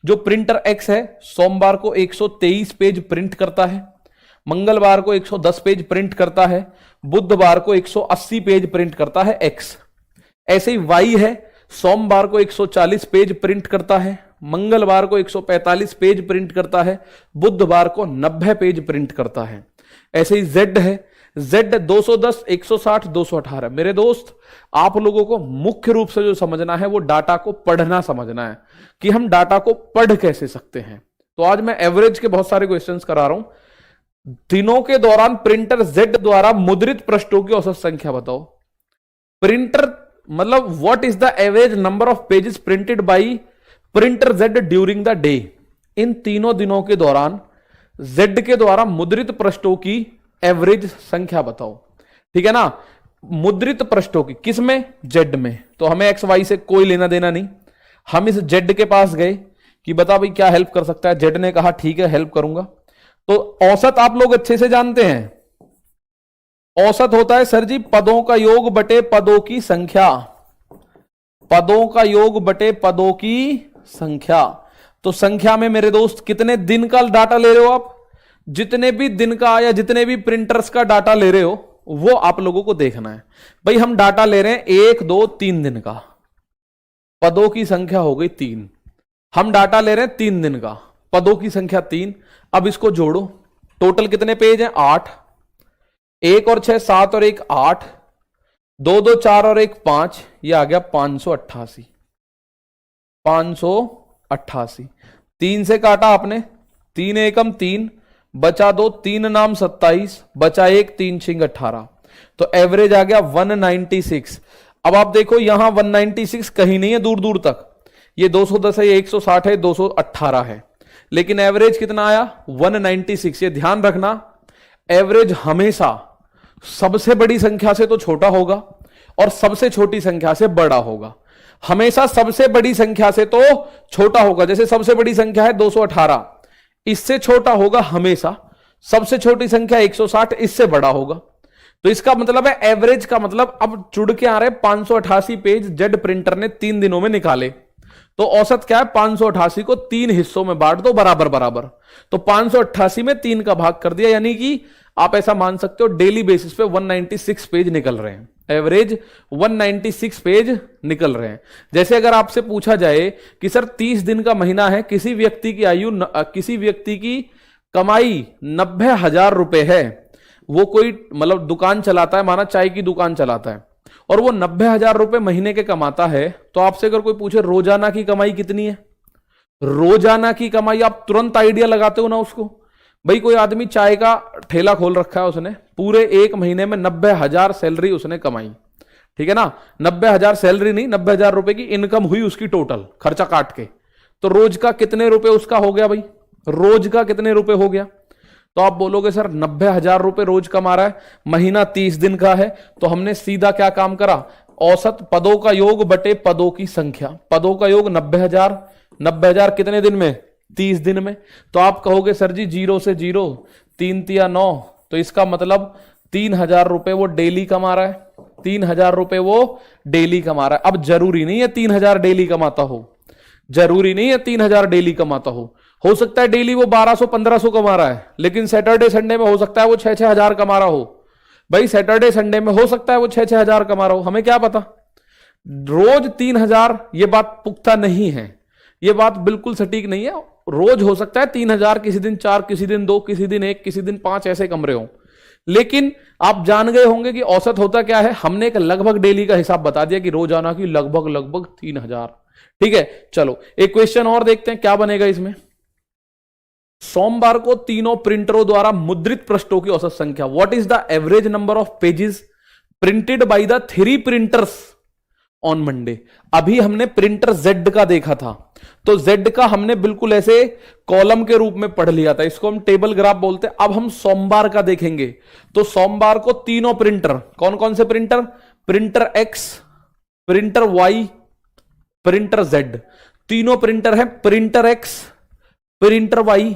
जो प्रिंटर एक्स है सोमवार को 123 पेज प्रिंट करता है, मंगलवार को 110 पेज प्रिंट करता है, बुधवार को 180 पेज प्रिंट करता है एक्स। ऐसे ही वाई है, सोमवार को 140 पेज प्रिंट करता है, मंगलवार को 145 पेज प्रिंट करता है, बुधवार को 90 पेज प्रिंट करता है। ऐसे ही जेड है, जेड 210, 160, 218। मेरे दोस्त आप लोगों को मुख्य रूप से जो समझना है वो डाटा को पढ़ना समझना है कि हम डाटा को पढ़ कैसे सकते हैं। तो आज मैं एवरेज के बहुत सारे क्वेश्चंस करा रहा हूं। दिनों के दौरान प्रिंटर जेड द्वारा मुद्रित पृष्ठों की औसत संख्या बताओ। प्रिंटर मतलब what is the average number of pages printed by printer Z during the day. इन तीनों दिनों के दौरान जेड के द्वारा मुद्रित पृष्ठों की एवरेज संख्या बताओ। ठीक है ना, मुद्रित पृष्ठों की, किस में? जेड में। तो हमें एक्स वाई से कोई लेना देना नहीं, हम इस जेड के पास गए कि बता भाई क्या हेल्प कर सकता है। जेड ने कहा ठीक है हेल्प करूंगा। तो औसत आप लोग अच्छे से जानते हैं, औसत होता है सर जी पदों का योग बटे पदों की संख्या, पदों का योग बटे पदों की संख्या। तो संख्या में मेरे दोस्त कितने दिन का डाटा ले रहे हो आप, जितने भी दिन का या जितने भी प्रिंटर्स का डाटा ले रहे हो वो आप लोगों को देखना है। भाई हम डाटा ले रहे हैं 1 2 3 दिन का, पदों की संख्या हो गई 3। हम डाटा ले रहे हैं 3 दिन का, पदों की संख्या 3। अब इसको जोड़ो, टोटल कितने पेज हैं? 8। 1 और 6 7 और 1 8, 2 2 4 और 1 5, ये आ गया 588। 588 3 से काटा आपने, 3 एकम 3, बचा 2, 3 नाम 27, बचा 1, 3 छिंग 18। तो एवरेज आ गया 196। अब आप देखो यहां 196 कहीं नहीं है दूर दूर तक, ये 210 है, ये 160 है, 218 है, लेकिन एवरेज कितना आया? 196। ये ध्यान रखना, एवरेज हमेशा सबसे बड़ी संख्या से तो छोटा होगा और सबसे छोटी संख्या से बड़ा होगा। हमेशा सबसे बड़ी संख्या से तो छोटा होगा, जैसे सबसे बड़ी संख्या है 218, इससे छोटा होगा हमेशा। सबसे छोटी संख्या 160, इससे बड़ा होगा। तो इसका मतलब है एवरेज का मतलब अब जुड़ के आ रहे 588 पेज जेड प्रिंटर ने 3 दिनों में निकाले। तो औसत क्या है, 588 को 3 हिस्सों में बांट दो बराबर बराबर। तो 588 में 3 का भाग कर दिया, यानी कि आप ऐसा मान सकते हो डेली बेसिस पे 196 पेज निकल रहे हैं, एवरेज 196 पेज निकल रहे हैं। जैसे अगर आपसे पूछा जाए कि सर 30 दिन का महीना है, किसी व्यक्ति की आयु किसी व्यक्ति की कमाई 90,000 रुपए है, वो कोई मतलब दुकान चलाता है, माना चाय की दुकान चलाता है, और वो 90,000 रुपए महीने के कमाता है, तो आपसे अगर कोई पूछे रोजाना की कमाई कितनी है, रोजाना की कमाई, आप तुरंत आइडिया लगाते हो ना उसको। भाई कोई आदमी चाय का ठेला खोल रखा है, उसने पूरे एक महीने में 90,000 सैलरी उसने कमाई, ठीक है ना, 90,000 सैलरी नहीं, 90,000 रुपए की इनकम हुई उसकी टोटल खर्चा काट के, तो रोज का कितने रुपए उसका हो गया भाई, रोज का कितने रुपए हो गया। तो आप बोलोगे सर 90,000 रुपए रोज कमा रहा है, महीना 30 दिन का है, तो हमने सीधा क्या काम करा, औसत पदों का योग बटे पदों की संख्या, पदों का योग 90,000, 90,000 कितने दिन में, 30 दिन में। तो आप कहोगे सर जी 0 से 0, 3 तिया 9, तो इसका मतलब 3,000 रुपए वो डेली कमा रहा है, 3,000 रुपए वो डेली कमा रहा है। अब जरूरी नहीं है 3,000 डेली कमाता हो, जरूरी नहीं है 3,000 डेली कमाता हो सकता है डेली वो 1200-1500 कमा रहा है, लेकिन सैटरडे संडे में हो सकता है वो 6,000 कमा रहा हो। भाई सैटरडे संडे में हो सकता है वो 6,000 कमा रहा हो, हमें क्या पता। रोज 3,000 ये बात पुख्ता नहीं है, ये बात बिल्कुल सटीक नहीं है। रोज हो सकता है 3,000, किसी दिन 4, किसी दिन 2, किसी दिन 1, किसी दिन 5 ऐसे कमरे हो, लेकिन आप जान गए होंगे कि औसत होता क्या है। हमने एक लगभग डेली का हिसाब बता दिया कि रोजाना की लगभग 3,000। ठीक है, चलो एक क्वेश्चन और देखते हैं क्या बनेगा इसमें। सोमवार को तीनों प्रिंटरों द्वारा मुद्रित पृष्ठों की औसत संख्या, what is the average number of pages printed by the 3 printers on Monday. अभी हमने प्रिंटर Z का देखा था, तो Z का हमने बिल्कुल ऐसे कॉलम के रूप में पढ़ लिया था, इसको हम टेबल ग्राफ बोलते हैं। अब हम सोमवार का देखेंगे, तो सोमवार को तीनों प्रिंटर, कौन कौन से printer, printer X, printer Y, printer Z, तीनों प्रिंटर है, printer X, printer Y,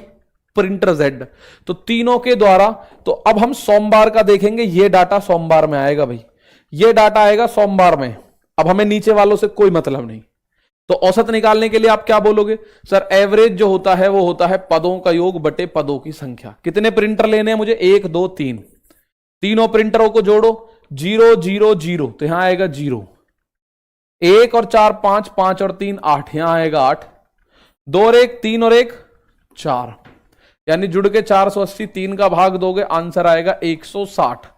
printer Z, तो तीनों के द्वारा। तो अब हम सोमवार का देखेंगे, ये डाटा सोमवार में आएगा भाई, ये डाटा आएगा सोमवार में। अब हमें नीचे वालों से कोई मतलब नहीं। तो औसत निकालने के लिए आप क्या बोलोगे, सर एवरेज जो होता है वो होता है पदों का योग बटे पदों की संख्या। कितने प्रिंटर लेने हैं मुझे, 1 2 3, तीनों प्रिंटरों को जोड़ो, 0 0 0, तो यहां आएगा 0, 1 और 4 5, 5 और 3 8, यहां आएगा 8, 2 और 1 3 और 1 4, यानी जुड़ के 480, 3 का भाग दोगे आंसर आएगा 160।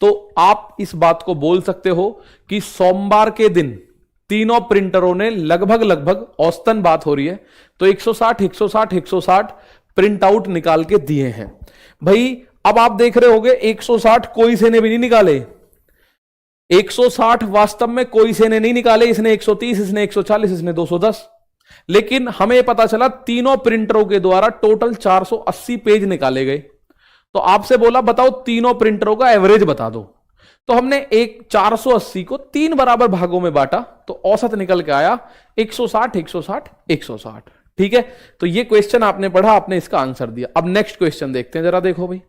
तो आप इस बात को बोल सकते हो कि सोमवार के दिन तीनों प्रिंटरों ने लगभग औसतन बात हो रही है, तो 160 160 160 प्रिंट आउट निकाल के दिए हैं भाई। अब आप देख रहे होगे 160 कोई से ने भी नहीं निकाले, 160 वास्तव में कोई से ने नहीं निकाले, इसने 130, इसने 140, इसने 210, लेकिन हमें पता चला तीनों प्रिंटरों के द्वारा टोटल 480 पेज निकाले गए। तो आपसे बोला बताओ तीनों प्रिंटरों का एवरेज बता दो, तो हमने एक 480 को 3 बराबर भागों में बांटा, तो औसत निकल के आया 160 160 160। ठीक है, तो ये क्वेश्चन आपने पढ़ा, आपने इसका आंसर दिया। अब नेक्स्ट क्वेश्चन देखते हैं, जरा देखो भाई,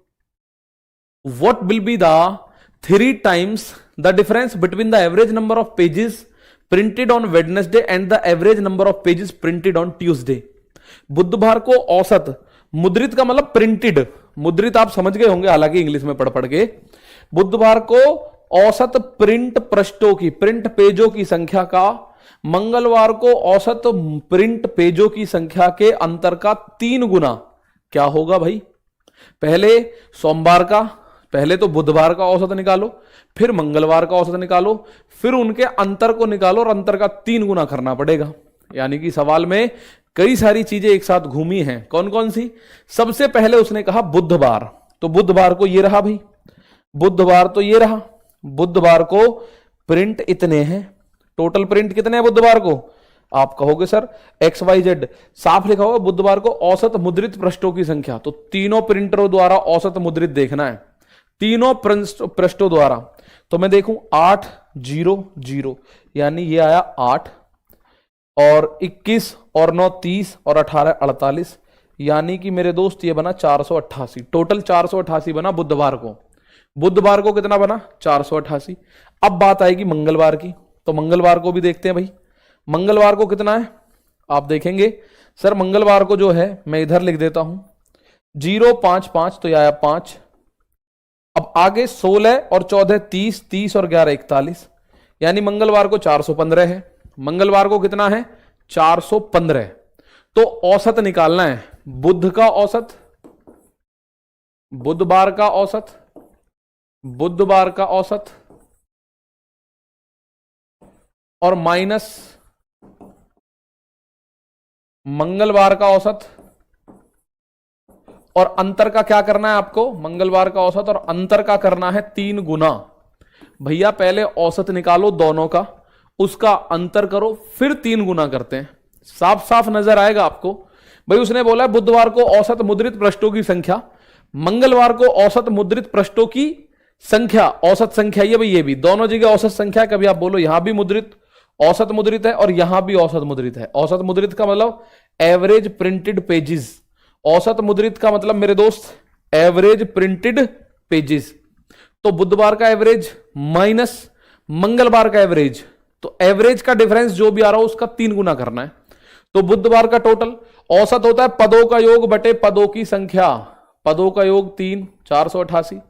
what will be the 3 times the difference between the average number of pages printed on Wednesday and the average number of pages printed on Tuesday. बुधवार को औसत, मुद्रित का मतलब प्रिंटेड, मुद्रित आप समझ गए होंगे हालांकि इंग्लिश में पढ़ पढ़ के। बुधवार को औसत प्रिंट पृष्ठों की, प्रिंट पेजों की संख्या का, मंगलवार को औसत प्रिंट पेजों की संख्या के अंतर का 3 गुना क्या होगा भाई। पहले सोमवार का, पहले तो बुधवार का औसत निकालो, फिर मंगलवार का औसत निकालो, फिर उनके अंतर को निकालो और अंतर का 3 गुना करना पड़ेगा। यानी कि सवाल में कई सारी चीजें एक साथ घूमी हैं, कौन कौन सी। सबसे पहले उसने कहा बुधवार, तो बुधवार को ये रहा भाई, बुधवार तो ये रहा, बुधवार को प्रिंट इतने हैं, टोटल प्रिंट कितने हैं बुधवार को। आप कहोगे सर XYZ, साफ लिखा होगा बुधवार को औसत मुद्रित पृष्ठों की संख्या, तो तीनों प्रिंटरों द्वारा औसत मुद्रित देखना है, तीनों पृष्ठों द्वारा। तो मैं देखूं 8 0 0, यानी ये आया 8, और 21 और 9 30 और 18 48, यानी कि मेरे दोस्त ये बना 488, टोटल 488 बना बुधवार को। बुधवार को कितना बना 488। अब बात आएगी मंगलवार की, तो मंगलवार को भी देखते हैं भाई, मंगलवार को कितना है आप देखेंगे सर मंगलवार को जो है मैं इधर लिख देता हूं 055 तो यह आया 5। अब आगे 16 और 14 30, 30 और 11 41, यानी मंगलवार को 415 है। मंगलवार को कितना है 415। तो औसत निकालना है, बुध का औसत, बुधवार का औसत, बुधवार का औसत और माइनस मंगलवार का औसत, और अंतर का क्या करना है आपको, मंगलवार का औसत और अंतर का करना है 3 गुना। भैया पहले औसत निकालो दोनों का, उसका अंतर करो, फिर 3 गुना करते हैं। साफ साफ नजर आएगा आपको। भाई उसने बोला बुधवार को औसत मुद्रित पृष्ठों की संख्या, मंगलवार को औसत मुद्रित पृष्ठों की संख्या, औसत संख्या ये भाई, ये भी दोनों जगह औसत संख्या है। कभी आप बोलो यहां भी मुद्रित औसत मुद्रित है और यहां भी औसत मुद्रित है। औसत मुद्रित का मतलब एवरेज प्रिंटेड पेजेस, औसत मुद्रित का मतलब मेरे दोस्त एवरेज प्रिंटेड पेजेस। तो बुधवार का एवरेज माइनस मंगलवार का एवरेज, तो एवरेज का डिफरेंस जो भी आ रहा हो उसका 3 गुना करना है। तो बुधवार का टोटल औसत होता है पदों का योग बटे पदों की संख्या, पदों का योग 3 488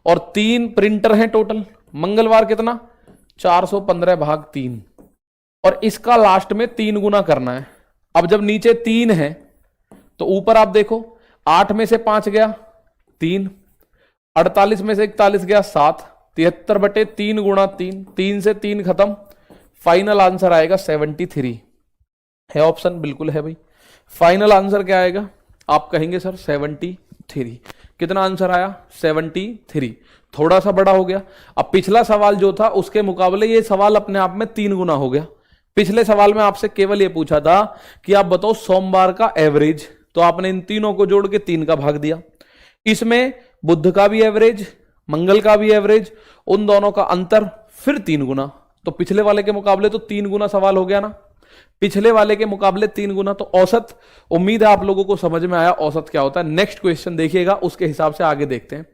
और 3 प्रिंटर हैं टोटल। मंगलवार कितना 415 भाग 3, और इसका लास्ट में 3 गुना करना है। अब जब नीचे 3 है तो ऊपर आप देखो 8 में से 5 गया 3, 48 में से 41 गया 7, 73 बटे 3 गुणा 3, 3 से 3 खत्म, फाइनल आंसर आएगा 73। है ऑप्शन, बिल्कुल है भाई। फाइनल आंसर क्या आएगा, आप कहेंगे सर 73। कितना आंसर आया 73, थोड़ा सा बड़ा हो गया। अब पिछला सवाल जो था उसके मुकाबले ये सवाल अपने आप में 3 गुना हो गया। पिछले सवाल में आपसे केवल ये पूछा था कि आप बताओ सोमवार का एवरेज, तो आपने इन तीनों को जोड़ के 3 का भाग दिया। इसमें बुध का भी एवरेज, मंगल का भी एवरेज, उन दोनों का अंतर, फिर 3 गुना। तो पिछले वाले के मुकाबले तो 3 गुना सवाल हो गया ना, पिछले वाले के मुकाबले 3 गुना। तो औसत, उम्मीद है आप लोगों को समझ में आया औसत क्या होता है। नेक्स्ट क्वेश्चन देखिएगा, उसके हिसाब से आगे देखते हैं।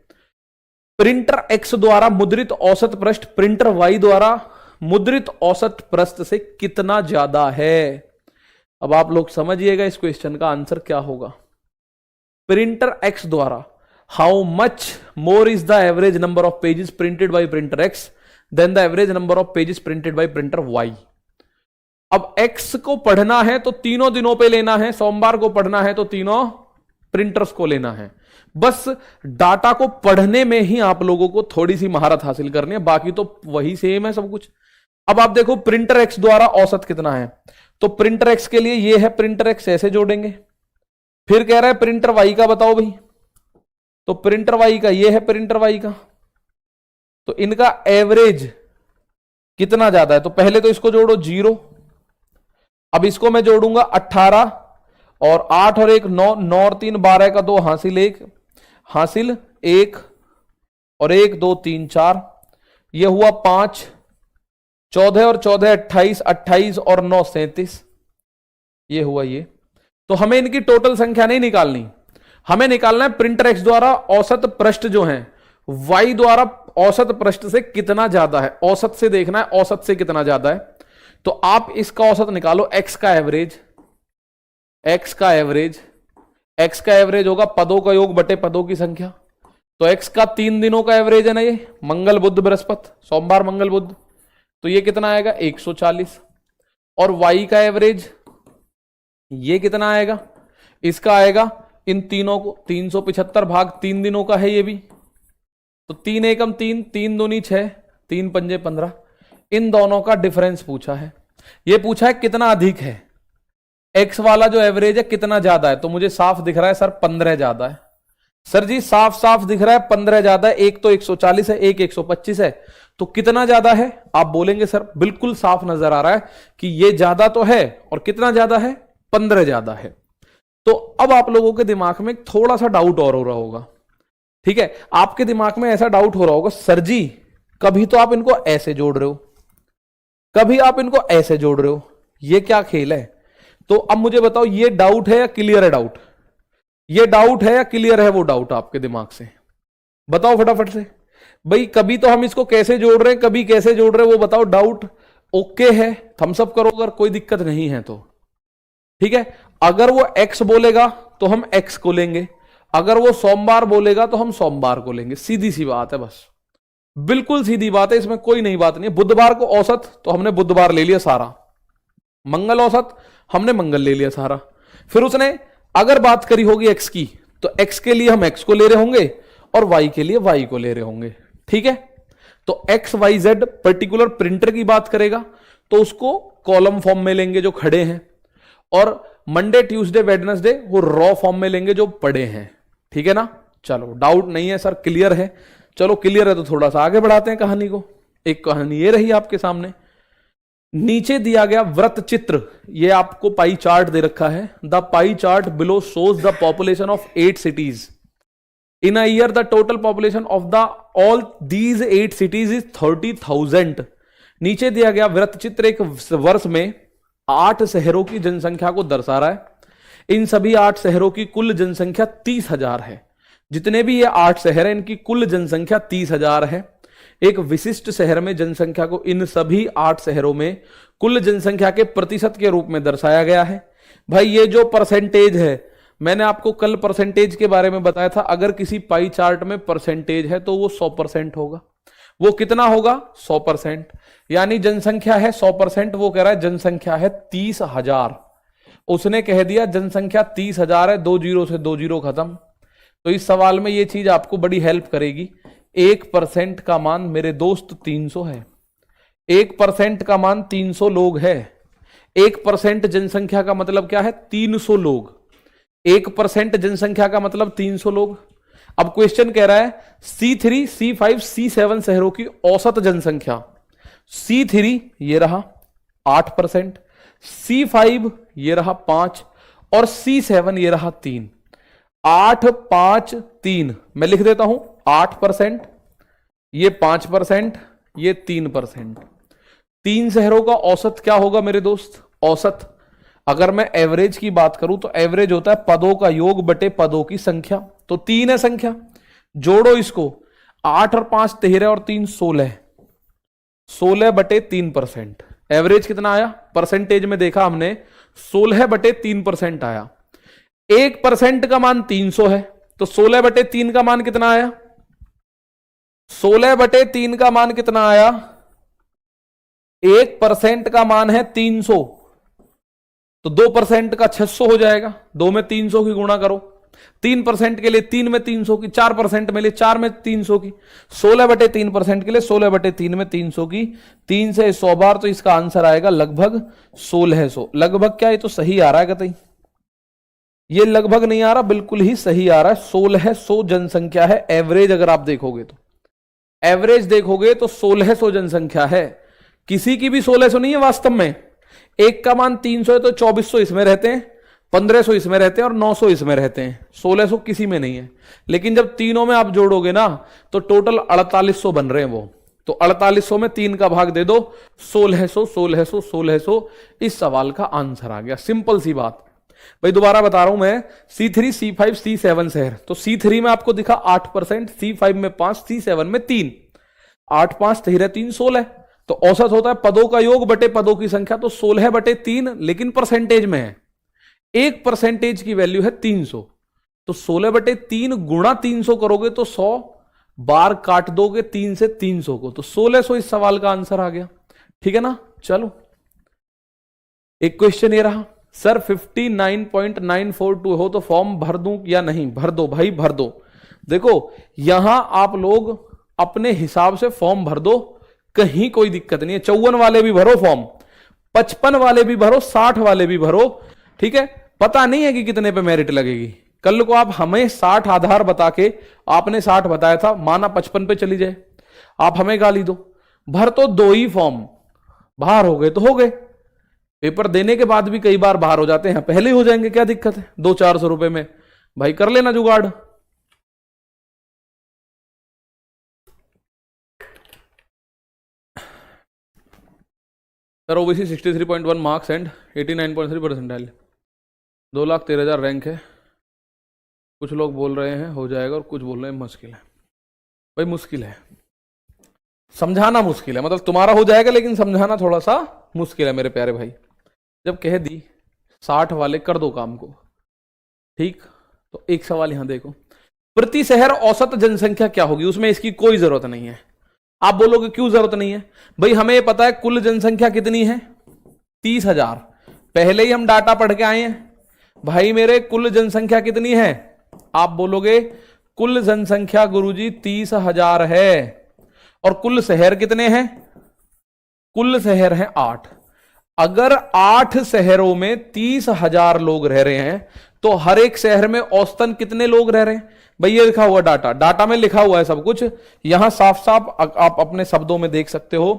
प्रिंटर एक्स द्वारा मुद्रित औसत पृष्ठ प्रिंटर वाई द्वारा मुद्रित औसत पृष्ठ से कितना ज्यादा है। अब आप लोग समझिएगा इस क्वेश्चन का आंसर क्या होगा। प्रिंटर एक्स द्वारा how much more is the average number of pages printed by printer X than the average number of pages printed by printer Y. अब x को पढ़ना है तो तीनों दिनों पे लेना है, सोमवार को पढ़ना है तो तीनों प्रिंटर्स को लेना है। बस डाटा को पढ़ने में ही आप लोगों को थोड़ी सी महारत हासिल करनी है, बाकी तो वही सेम है सब कुछ। अब आप देखो प्रिंटर एक्स द्वारा औसत कितना है, तो प्रिंटर एक्स के लिए ये है प्रिंटर एक्स, ऐसे जोड़ेंगे। फिर कह रहा है प्रिंटर वाई का बताओ भाई, तो प्रिंटर वाई का ये है प्रिंटर वाई का, तो इनका एवरेज कितना ज्यादा है। तो पहले तो इसको जोड़ो 0, अब इसको मैं जोड़ूंगा 18 और 8 और 1 9, 9 और 3 12 का 2 हासिल 1, हासिल 1 और 1 2 3 4, यह हुआ 5, 14 और 14 28, 28 और 9 37, ये हुआ ये। तो हमें इनकी टोटल संख्या नहीं निकालनी, हमें निकालना है प्रिंटर एक्स द्वारा औसत पृष्ठ जो है वाई द्वारा औसत पृष्ठ से कितना ज्यादा है। औसत से देखना है औसत से कितना ज्यादा है। तो आप इसका औसत निकालो, एक्स का एवरेज, एक्स का एवरेज, एक्स का एवरेज होगा पदों का योग बटे पदों की संख्या। तो एक्स का 3 दिनों का एवरेज है ना, ये मंगल बुध बृहस्पति, सोमवार मंगल बुध, तो ये कितना आएगा 140। और वाई का एवरेज ये कितना आएगा, इसका आएगा इन तीनों को 375 भाग 3 दिनों का है ये भी, तो 3 एकम 3, 3 दूनी 6, 3 पंजे 15, इन दोनों का डिफरेंस पूछा है। ये पूछा है कितना अधिक है, एक्स वाला जो एवरेज है कितना ज्यादा है। तो मुझे साफ दिख रहा है सर 15 ज्यादा है। सर जी साफ साफ दिख रहा है 15 ज्यादा है, एक तो 140 है एक 125 है, तो कितना ज्यादा है। आप बोलेंगे सर बिल्कुल साफ नजर आ रहा है कि ये ज्यादा तो है, और कितना ज्यादा है 15 ज्यादा है। तो अब आप लोगों के दिमाग में थोड़ा सा डाउट और हो रहा होगा, ठीक है, आपके दिमाग में ऐसा डाउट हो रहा होगा, सर जी कभी तो आप इनको ऐसे जोड़ रहे हो, कभी आप इनको ऐसे जोड़ रहे हो, ये क्या खेल है। तो अब मुझे बताओ ये डाउट है या क्लियर है डाउट, ये डाउट है या क्लियर है वो डाउट आपके दिमाग से, बताओ फटाफट से भाई। कभी तो हम इसको कैसे जोड़ रहे हैं, कभी कैसे जोड़ रहे हैं, वो बताओ। डाउट ओके है, थम्स अप करो अगर कोई दिक्कत नहीं है तो। ठीक है, अगर वो x बोलेगा तो हम x को लेंगे, अगर वो सोमवार बोलेगा तो हम सोमवार को लेंगे। सीधी सी बात है, बस बिल्कुल सीधी बात है, इसमें कोई नई बात नहीं है। बुधवार को औसत तो हमने बुधवार ले लिया सारा, मंगल औसत हमने मंगल ले लिया सारा। फिर उसने अगर बात करी होगी x की, तो x के लिए हम x को ले रहे होंगे और y के लिए y को ले रहे होंगे। ठीक है, तो x y z particular printer की बात करेगा तो उसको कॉलम फॉर्म में लेंगे जो खड़े हैं, और मंडे ट्यूसडे वेडनेसडे वो रॉ फॉर्म में लेंगे जो पड़े हैं। ठीक है ना, चलो डाउट नहीं है सर, क्लियर है। चलो क्लियर है तो थोड़ा सा आगे बढ़ाते हैं कहानी को। एक कहानी ये रही आपके सामने, नीचे दिया गया वृत्त चित्र, ये आपको पाई चार्ट दे रखा है। The pie chart below shows the population of 8 cities in a year. The total population of the all these 8 cities is 30,000। नीचे दिया गया वृत्त चित्र एक वर्ष में 8 शहरों की जनसंख्या को दर्शा रहा है। इन सभी 8 शहरों की कुल जनसंख्या 30,000 है। जितने भी ये 8 शहर हैं इनकी कुल जनसंख्या 30,000 है। एक विशिष्ट शहर में जनसंख्या को इन सभी 8 शहरों में कुल जनसंख्या के प्रतिशत के रूप में दर्शाया गया है। भाई ये जो परसेंटेज है, मैंने आपको कल परसेंटेज के बारे में बताया था, अगर किसी पाई चार्ट में परसेंटेज है तो वो 100% होगा। वो कितना होगा? 100%। यानी जनसंख्या है 100%, वो कह रहा है जनसंख्या है 30,000। उसने कह दिया जनसंख्या 30,000 है, 2 जीरो से 2 जीरो खत्म। तो इस सवाल में ये चीज आपको बड़ी हेल्प करेगी। 1% का मान मेरे दोस्त 300 है। 1% का मान 300 लोग है। 1% जनसंख्या का मतलब क्या है? 300 लोग। 1% जनसंख्या का मतलब 300 लोग। अब क्वेश्चन कह रहा है C3, C5, C7 शहरों की औसत जनसंख्या। C3 ये रहा 8%, C5 ये रहा 5 और C7 ये रहा 3। 8, 5, 3 मैं लिख देता हूं। 8%, ये 5%, ये 3%। 3 शहरों का औसत क्या होगा मेरे दोस्त? औसत अगर मैं एवरेज की बात करूं तो एवरेज होता है पदों का योग बटे पदों की संख्या। तो 3 है संख्या, जोड़ो इसको। 8 और 5 13 और 3 16, 16 बटे 3%। एवरेज कितना आया? परसेंटेज में देखा हमने 16 बटे 3% आया। 1% का मान 300 है, तो 16 बटे 3 का मान कितना आया? 16 बटे 3 का मान कितना आया? 1% का मान है 300, तो 2% का 600 हो जाएगा। 2 में 300 की गुणा करो। 3% के लिए 3 में 300 की, 4% में लिए 4 में 300 की, 16 बटे 3% के लिए 16 बटे 3 में 300 की, 3 से 100 बार, तो इसका आंसर आएगा लगभग 1600। लगभग क्या, ये तो सही आ रहा है कतई, ये लगभग नहीं आ रहा, बिल्कुल ही सही आ रहा है। 1600 जनसंख्या है एवरेज। अगर आप देखोगे तो एवरेज देखोगे तो 1600 जनसंख्या है। किसी की भी 1600 नहीं है वास्तव में। एक का मान 300 है तो 2400 इसमें रहते हैं, 1500 इसमें रहते हैं और 900 इसमें रहते हैं। 1600 किसी में नहीं है। लेकिन जब तीनों में आप जोड़ोगे ना तो टोटल 4800 बन रहे हैं वो। तो 4800 में 3 का भाग दे दो, 1600, 1600, 1600। इस सवाल का आंसर आ गया। सिंपल सी बात। भाई दोबारा बता रहा हूं मैं, C3, C5, C7 शहर। तो C3 में आपको दिखा 8%, C5 में 5, C7 में 3। 8, 5, 13, 3, 16। तो औसत होता है पदों का योग बटे पदों की संख्या। तो 16 बटे 3, लेकिन परसेंटेज में है। 1% की वैल्यू है 300। तो 16 बटे 3 गुणा 300 करोगे तो 100 बार काट दोगे 3 से 300 को, तो 1600 इस सवाल का आंसर आ गया। ठीक है ना। चलो एक क्वेश्चन ये रहा, सर 59.942 हो तो फॉर्म भर दूं या नहीं? भर दो भाई, भर दो। देखो यहां आप लोग अपने हिसाब से फॉर्म भर दो, कहीं कोई दिक्कत नहीं है। 54 वाले भी भरो फॉर्म, 55 वाले भी भरो, 60 वाले भी भरो। ठीक है, पता नहीं है कि कितने पे मेरिट लगेगी। कल को आप हमें 60 आधार बता के, आपने 60 बताया था, माना 55 पे चली जाए, आप हमें गाली दो। भर तो 2 ही फॉर्म, बाहर हो गए तो हो गए। पेपर देने के बाद भी कई बार बाहर हो जाते हैं, पहले ही हो जाएंगे, क्या दिक्कत है? 200-400 रुपए में भाई कर लेना जुगाड़। Sir OBC 63.1 marks and 89.3 percentile, 2,13,000 rank है। कुछ लोग बोल रहे हैं हो जाएगा और कुछ बोल रहे हैं मुश्किल है। भाई मुश्किल है, समझाना मुश्किल है। मतलब तुम्हारा हो जाएगा लेकिन समझाना थोड़ा सा मुश्किल है मेरे प्यारे भाई। जब कह दी 60 वाले कर दो काम को, ठीक। तो एक सवाल यहां देखो, प्रति शहर औसत जनसंख्या क्या होगी, उसमें इसकी कोई जरूरत नहीं है। आप बोलोगे क्यों जरूरत नहीं है? भाई हमें पता है कुल जनसंख्या कितनी है, 30,000। पहले ही हम डाटा पढ़ के आए हैं। भाई मेरे कुल जनसंख्या कितनी है? आप बोलोगे कुल जनसंख्या गुरुजी 30,000 है। और कुल शहर कितने हैं? कुल शहर हैं 8। अगर 8 शहरों में 30,000 लोग रह रहे हैं तो हर एक शहर में औसतन कितने लोग रह रहे हैं? भाई ये लिखा हुआ डाटा में लिखा हुआ है सब कुछ। यहां साफ साफ आप अपने शब्दों में देख सकते हो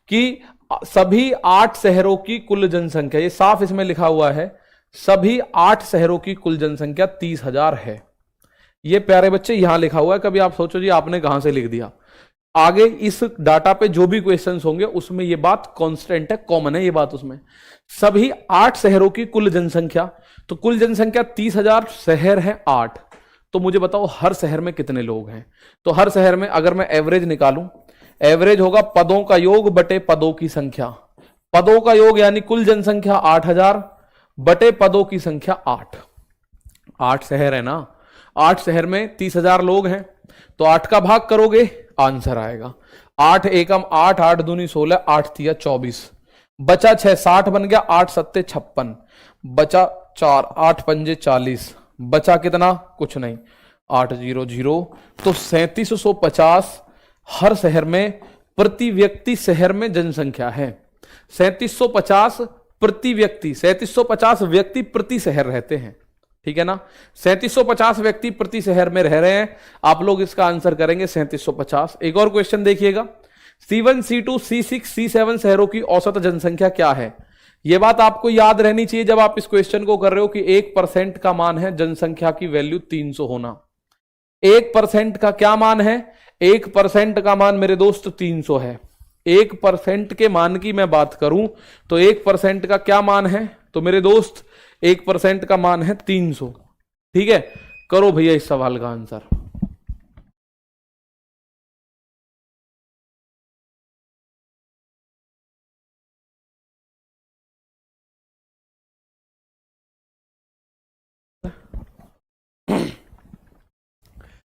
कि सभी 8 शहरों की कुल जनसंख्या, ये साफ इसमें लिखा हुआ है, सभी 8 शहरों की कुल जनसंख्या 30,000 है। ये प्यारे बच्चे यहां लिखा हुआ है। कभी आप सोचो जी आपने कहां से लिख दिया। आगे इस डाटा पे जो भी क्वेश्चंस होंगे उसमें ये बात कांस्टेंट है, कॉमन है ये बात उसमें। सभी 8 शहरों की कुल जनसंख्या, तो कुल जनसंख्या 30,000, शहर है 8। तो मुझे बताओ हर शहर में कितने लोग हैं? तो हर शहर में अगर मैं एवरेज निकालूं, एवरेज होगा पदों का योग बटे पदों की संख्या। पदों का योग यानी कुल जनसंख्या 8,000 बटे पदों की संख्या 8। 8 शहर है ना, 8 शहर में 30,000 लोग हैं, तो 8 का भाग करोगे आंसर आएगा। 8 एकम 8, 8 दूनी 16, 8 तिया 24, बचा 6, 60 बन गया, 8 सत्ते 56, बचा 4, 8 पंजे 40, बचा कितना? कुछ नहीं, 800। तो 3750 हर शहर में प्रति व्यक्ति शहर में जनसंख्या है। 3750 प्रति व्यक्ति, 3750 व्यक्ति प्रति शहर रहते हैं, ठीक है ना। 3750 व्यक्ति प्रति शहर में रह रहे हैं। आप लोग इसका आंसर करेंगे 3750। एक और क्वेश्चन देखिएगा, C1, C2, C6, C7 शहरों की औसत जनसंख्या क्या है? यह बात आपको याद रहनी चाहिए जब आप इस क्वेश्चन को कर रहे हो कि 1% का मान है जनसंख्या की वैल्यू 300 होना। 1% का क्या मान है? 1% का मान मेरे दोस्त 300 है। 1% के मान की मैं बात करूं तो 1% का क्या मान है? तो मेरे दोस्त 1% का मान है 300। ठीक है, करो भैया इस सवाल का आंसर।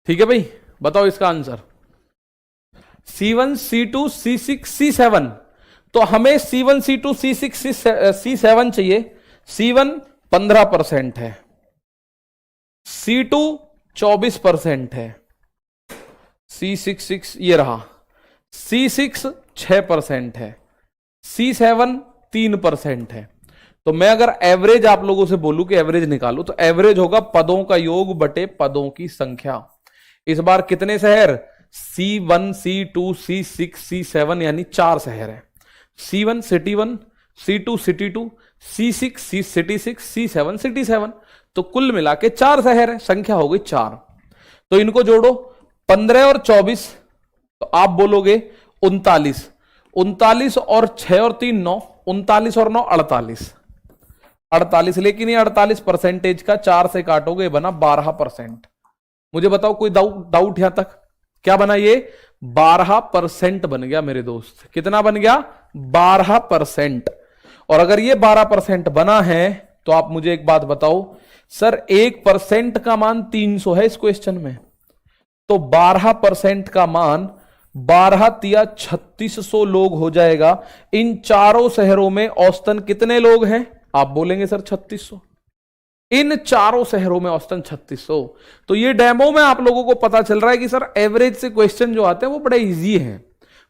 ठीक है भाई, बताओ इसका answer. C1, C2, C6, C7। तो हमें C1, C2, C6, C7 चाहिए। C1 15% है, C2 24% है, C6 ये रहा, C6 6% है, C7 3% है। तो मैं अगर एवरेज आप लोगों से बोलूं कि एवरेज निकालो तो एवरेज होगा पदों का योग बटे पदों की संख्या। इस बार कितने शहर? C1, C2, C6, C7 यानी 4 शहर है। C1 city 1, C2 city 2, C6 city 6, C7 city 7। तो कुल मिला के 4 शहर है, संख्या हो गई 4। तो इनको जोड़ो, 15 और 24, तो आप बोलोगे 39। 39 और 6 और 3 9, 39 और 9 48। 48, लेकिन ये 48% का 4 से काटोगे बना 12%। मुझे बताओ कोई डाउट यहां तक? क्या बना ये? 12% बन गया मेरे दोस्त। कितना बन गया? 12%। और अगर ये 12% बना है तो आप मुझे एक बात बताओ, सर 1% का मान 300 है इस क्वेश्चन में, तो 12% का मान 12 तिया 3600 लोग हो जाएगा। इन चारों शहरों में औसतन कितने लोग हैं? आप बोलेंगे सर 3600। इन चारों शहरों में औसतन 3600। तो ये डेमो में आप लोगों को पता चल रहा है कि सर एवरेज से क्वेश्चन जो आते हैं वो बड़े इजी हैं,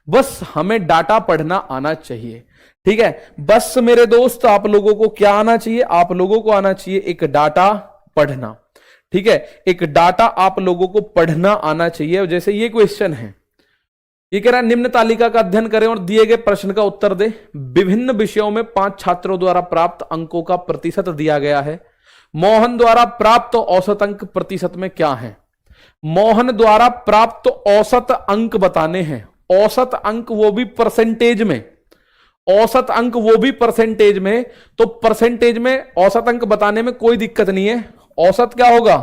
बस हमें डाटा पढ़ना आना चाहिए। ठीक है, बस मेरे दोस्त आप लोगों को क्या आना चाहिए? आप लोगों को आना चाहिए एक डाटा पढ़ना। ठीक है, एक डाटा आप लोगों को पढ़ना आना चाहिए। जैसे ये क्वेश्चन है, ये कह रहा है निम्न तालिका का अध्ययन करें और दिए गए प्रश्न का उत्तर दें। विभिन्न विषयों में 5 छात्रों द्वारा प्राप्त अंकों का प्रतिशत दिया गया है। मोहन द्वारा प्राप्त औसत अंक प्रतिशत में क्या है? मोहन द्वारा प्राप्त औसत अंक बताने हैं। औसत अंक वो भी परसेंटेज में, औसत अंक वो भी परसेंटेज में। तो परसेंटेज में औसत अंक बताने में कोई दिक्कत नहीं है। औसत क्या होगा?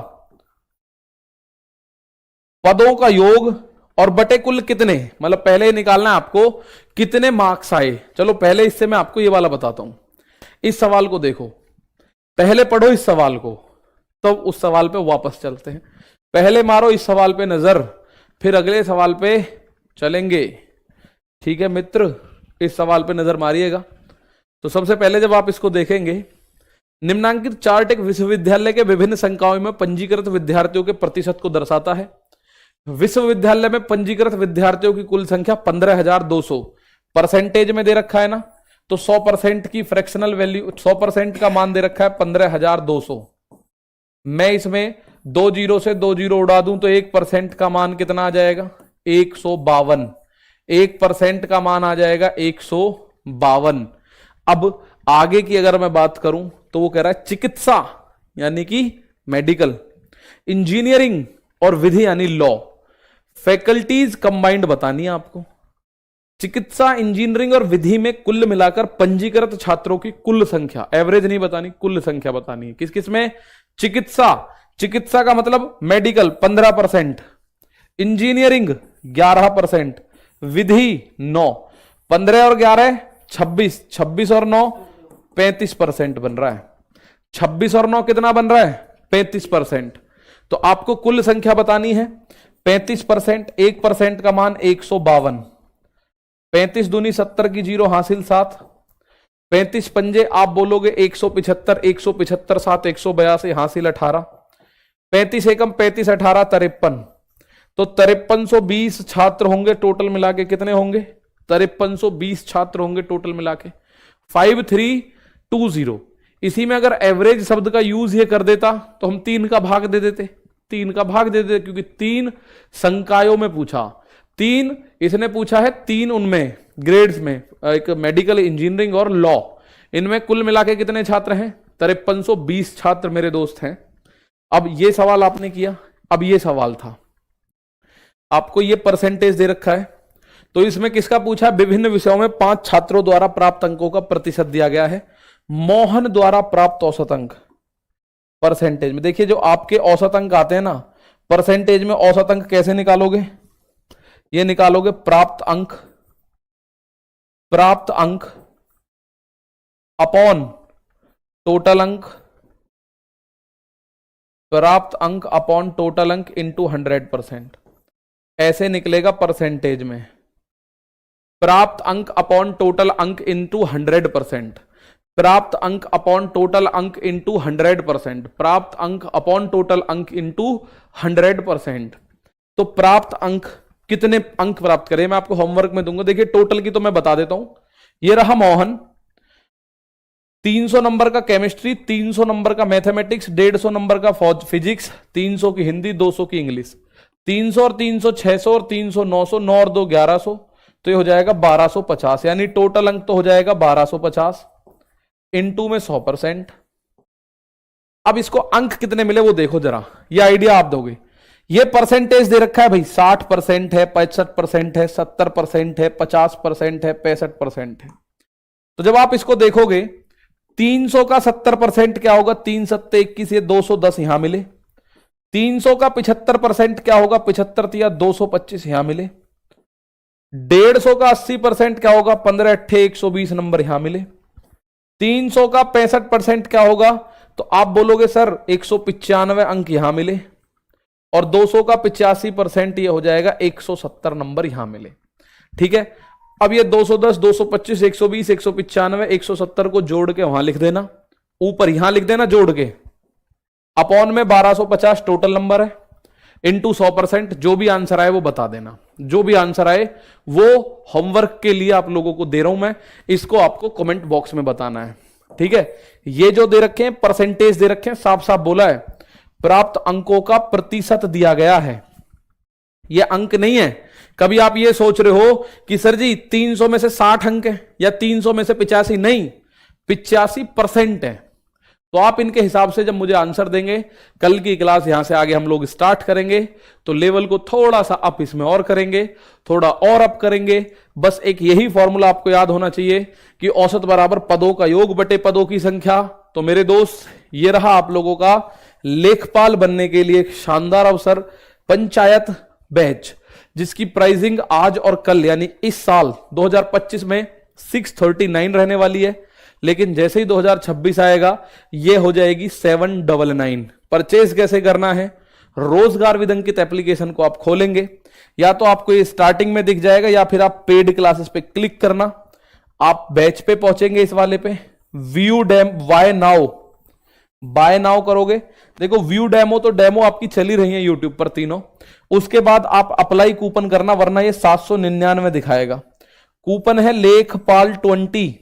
पदों का योग और बटे कुल कितने, मतलब पहले निकालना है आपको कितने मार्क्स आए। चलो पहले इससे मैं आपको ये वाला बताता हूं। इस सवाल को देखो, पहले पढ़ो इस सवाल को, तो उस सवाल पे वापस चलते हैं। पहले मारो इस सवाल पे नजर, फिर अगले सवाल पे चलेंगे। ठीक है मित्र, इस सवाल पे नजर मारिएगा। तो सबसे पहले जब आप इसको देखेंगे, निम्नांकित चार्ट एक विश्वविद्यालय के विभिन्न संकायों में पंजीकृत विद्यार्थियों के प्रतिशत को दर्शाता है। विश्वविद्यालय में पंजीकृत विद्यार्थियों की कुल संख्या 15,200 परसेंटेज में दे रखा है ना, तो 100% की फ्रैक्शनल वैल्यू, 100% का मान दे रखा है 15,200। मैं इसमें 2 जीरो से 2 जीरो उड़ा दूं तो 1% का मान कितना आ जाएगा? 152। 1% का मान आ जाएगा 152। अब आगे की अगर मैं बात करूं तो वो कह रहा है चिकित्सा यानी कि मेडिकल, इंजीनियरिंग और विधि यानी लॉ, फैकल्टीज कंबाइंड बतानी है आपको। चिकित्सा, इंजीनियरिंग और विधि में कुल मिलाकर पंजीकृत छात्रों की कुल संख्या, एवरेज नहीं बतानी, कुल संख्या बतानी है। किस किस में? चिकित्सा, चिकित्सा का मतलब मेडिकल 15%, इंजीनियरिंग 11%, विधि 9, 15 और 11 26, 26 और 9 35% बन रहा है। 26 और 9 कितना बन रहा है? 35%। तो आपको कुल संख्या बतानी है। 35%, 1% का मान 152, 35 दूनी 70 की जीरो हासिल 7, 35 पंजे आप बोलोगे 175, 175 7 182 हासिल 18, 35 एकम 35 18 53। तो 5320 छात्र होंगे टोटल मिला के। कितने होंगे? 5320 छात्र होंगे टोटल मिला के। 5320। इसी में अगर एवरेज शब्द का यूज ये कर देता तो हम 3 का भाग दे देते, 3 का भाग दे देते, क्योंकि 3 संकायों में पूछा, 3 इसने पूछा है, 3 उनमें ग्रेड्स में, एक मेडिकल, इंजीनियरिंग और लॉ, इनमें कुल मिला के कितने छात्र हैं? 5320 छात्र मेरे दोस्त हैं। अब ये सवाल आपने किया, अब ये सवाल था, आपको ये परसेंटेज दे रखा है, तो इसमें किसका पूछा? विभिन्न विषयों में 5 छात्रों द्वारा प्राप्त अंकों का प्रतिशत दिया गया है। मोहन द्वारा प्राप्त औसत अंक परसेंटेज में। देखिए जो आपके औसत अंक आते हैं ना, परसेंटेज में औसत अंक कैसे निकालोगे? ये निकालोगे प्राप्त अंक अपॉन टोटल अंक, प्राप्त अंक अपॉन टोटल अंक इंटू 100%, ऐसे निकलेगा परसेंटेज में। प्राप्त अंक अपॉन टोटल अंक इंटू 100%, प्राप्त अंक अपॉन टोटल अंक इंटू 100%, प्राप्त अंक अपॉन टोटल अंक इंटू 100%। तो प्राप्त अंक, कितने अंक प्राप्त करें, मैं आपको होमवर्क में दूंगा। देखिए टोटल की तो मैं बता देता हूं। ये रहा मोहन, 300 नंबर का केमिस्ट्री, 300 नंबर का मैथमेटिक्स, 150 नंबर का फिजिक्स, 300 की हिंदी, 200 की इंग्लिश, 300 और 300 600 और 300 900, 9 और 2 1100, तो ये हो जाएगा 1250, यानी टोटल अंक तो हो जाएगा 1250 इंटू में 100%। अब इसको अंक कितने मिले वो देखो जरा, ये आइडिया आप दोगे। ये परसेंटेज दे रखा है भाई, 60% है, 65% है, 70% है, 50% है, 65% है। तो जब आप इसको देखोगे, 300 का 70% क्या होगा? 3 सत्ते 21, ये 210 यहां मिले। 300 का 75% क्या होगा? 75 या 225 यहां मिले। 150 का 80% क्या होगा? 15 अट्ठे 120 नंबर यहां मिले। 300 का 65% क्या होगा? तो आप बोलोगे सर 195 अंक यहां मिले, और 200 का 85% ये हो जाएगा 170 नंबर यहां मिले। ठीक है, अब ये 210, 225, 120, 195, 170 को जोड़ के वहां लिख देना, ऊपर यहां लिख देना जोड़ के, अपॉन में 1250 टोटल नंबर है, इंटू 100%। जो भी आंसर आए वो बता देना, जो भी आंसर आए वो होमवर्क के लिए आप लोगों को दे रहा हूं मैं, इसको आपको कमेंट बॉक्स में बताना है। ठीक है, ये जो दे रखे हैं परसेंटेज दे रखे हैं, साफ साफ बोला है प्राप्त अंकों का प्रतिशत दिया गया है, ये अंक नहीं है। कभी आप ये सोच रहे हो कि सर जी 300 में से 60 अंक है या 300 में से 85, नहीं, 85% है। तो आप इनके हिसाब से जब मुझे आंसर देंगे, कल की क्लास यहां से आगे हम लोग स्टार्ट करेंगे, तो लेवल को थोड़ा सा अप इसमें और करेंगे, थोड़ा और अप करेंगे। बस एक यही फॉर्मूला आपको याद होना चाहिए कि औसत बराबर पदों का योग बटे पदों की संख्या। तो मेरे दोस्त, ये रहा आप लोगों का लेखपाल बनने के लिए एक शानदार अवसर, पंचायत बैच, जिसकी प्राइसिंग आज और कल यानी इस साल 2025 में 639 रहने वाली है। लेकिन जैसे ही 2026 आएगा ये हो जाएगी 799। परचेज कैसे करना है, रोजगार विद अंकित एप्लीकेशन को आप खोलेंगे, या तो आपको ये स्टार्टिंग में दिख जाएगा या फिर आप पेड क्लासेस पे क्लिक करना, आप बैच पे पहुंचेंगे, इस वाले पे व्यू डेम बाय नाउ करोगे। देखो व्यू डेमो तो डेमो आपकी चली रही है यूट्यूब पर तीनों, उसके बाद आप अप्लाई कूपन करना, वरना ये 799 दिखाएगा। कूपन है लेखपाल 20,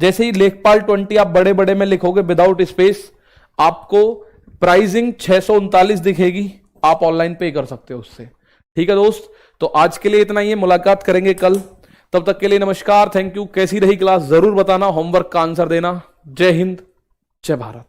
जैसे ही लेखपाल 20 आप बड़े बड़े में लिखोगे विदाउट स्पेस, आपको प्राइसिंग 639 दिखेगी, आप ऑनलाइन पे कर सकते हो उससे। ठीक है दोस्त, तो आज के लिए इतना ही है, मुलाकात करेंगे कल, तब तक के लिए नमस्कार, थैंक यू। कैसी रही क्लास जरूर बताना, होमवर्क का आंसर देना। जय हिंद, जय भारत।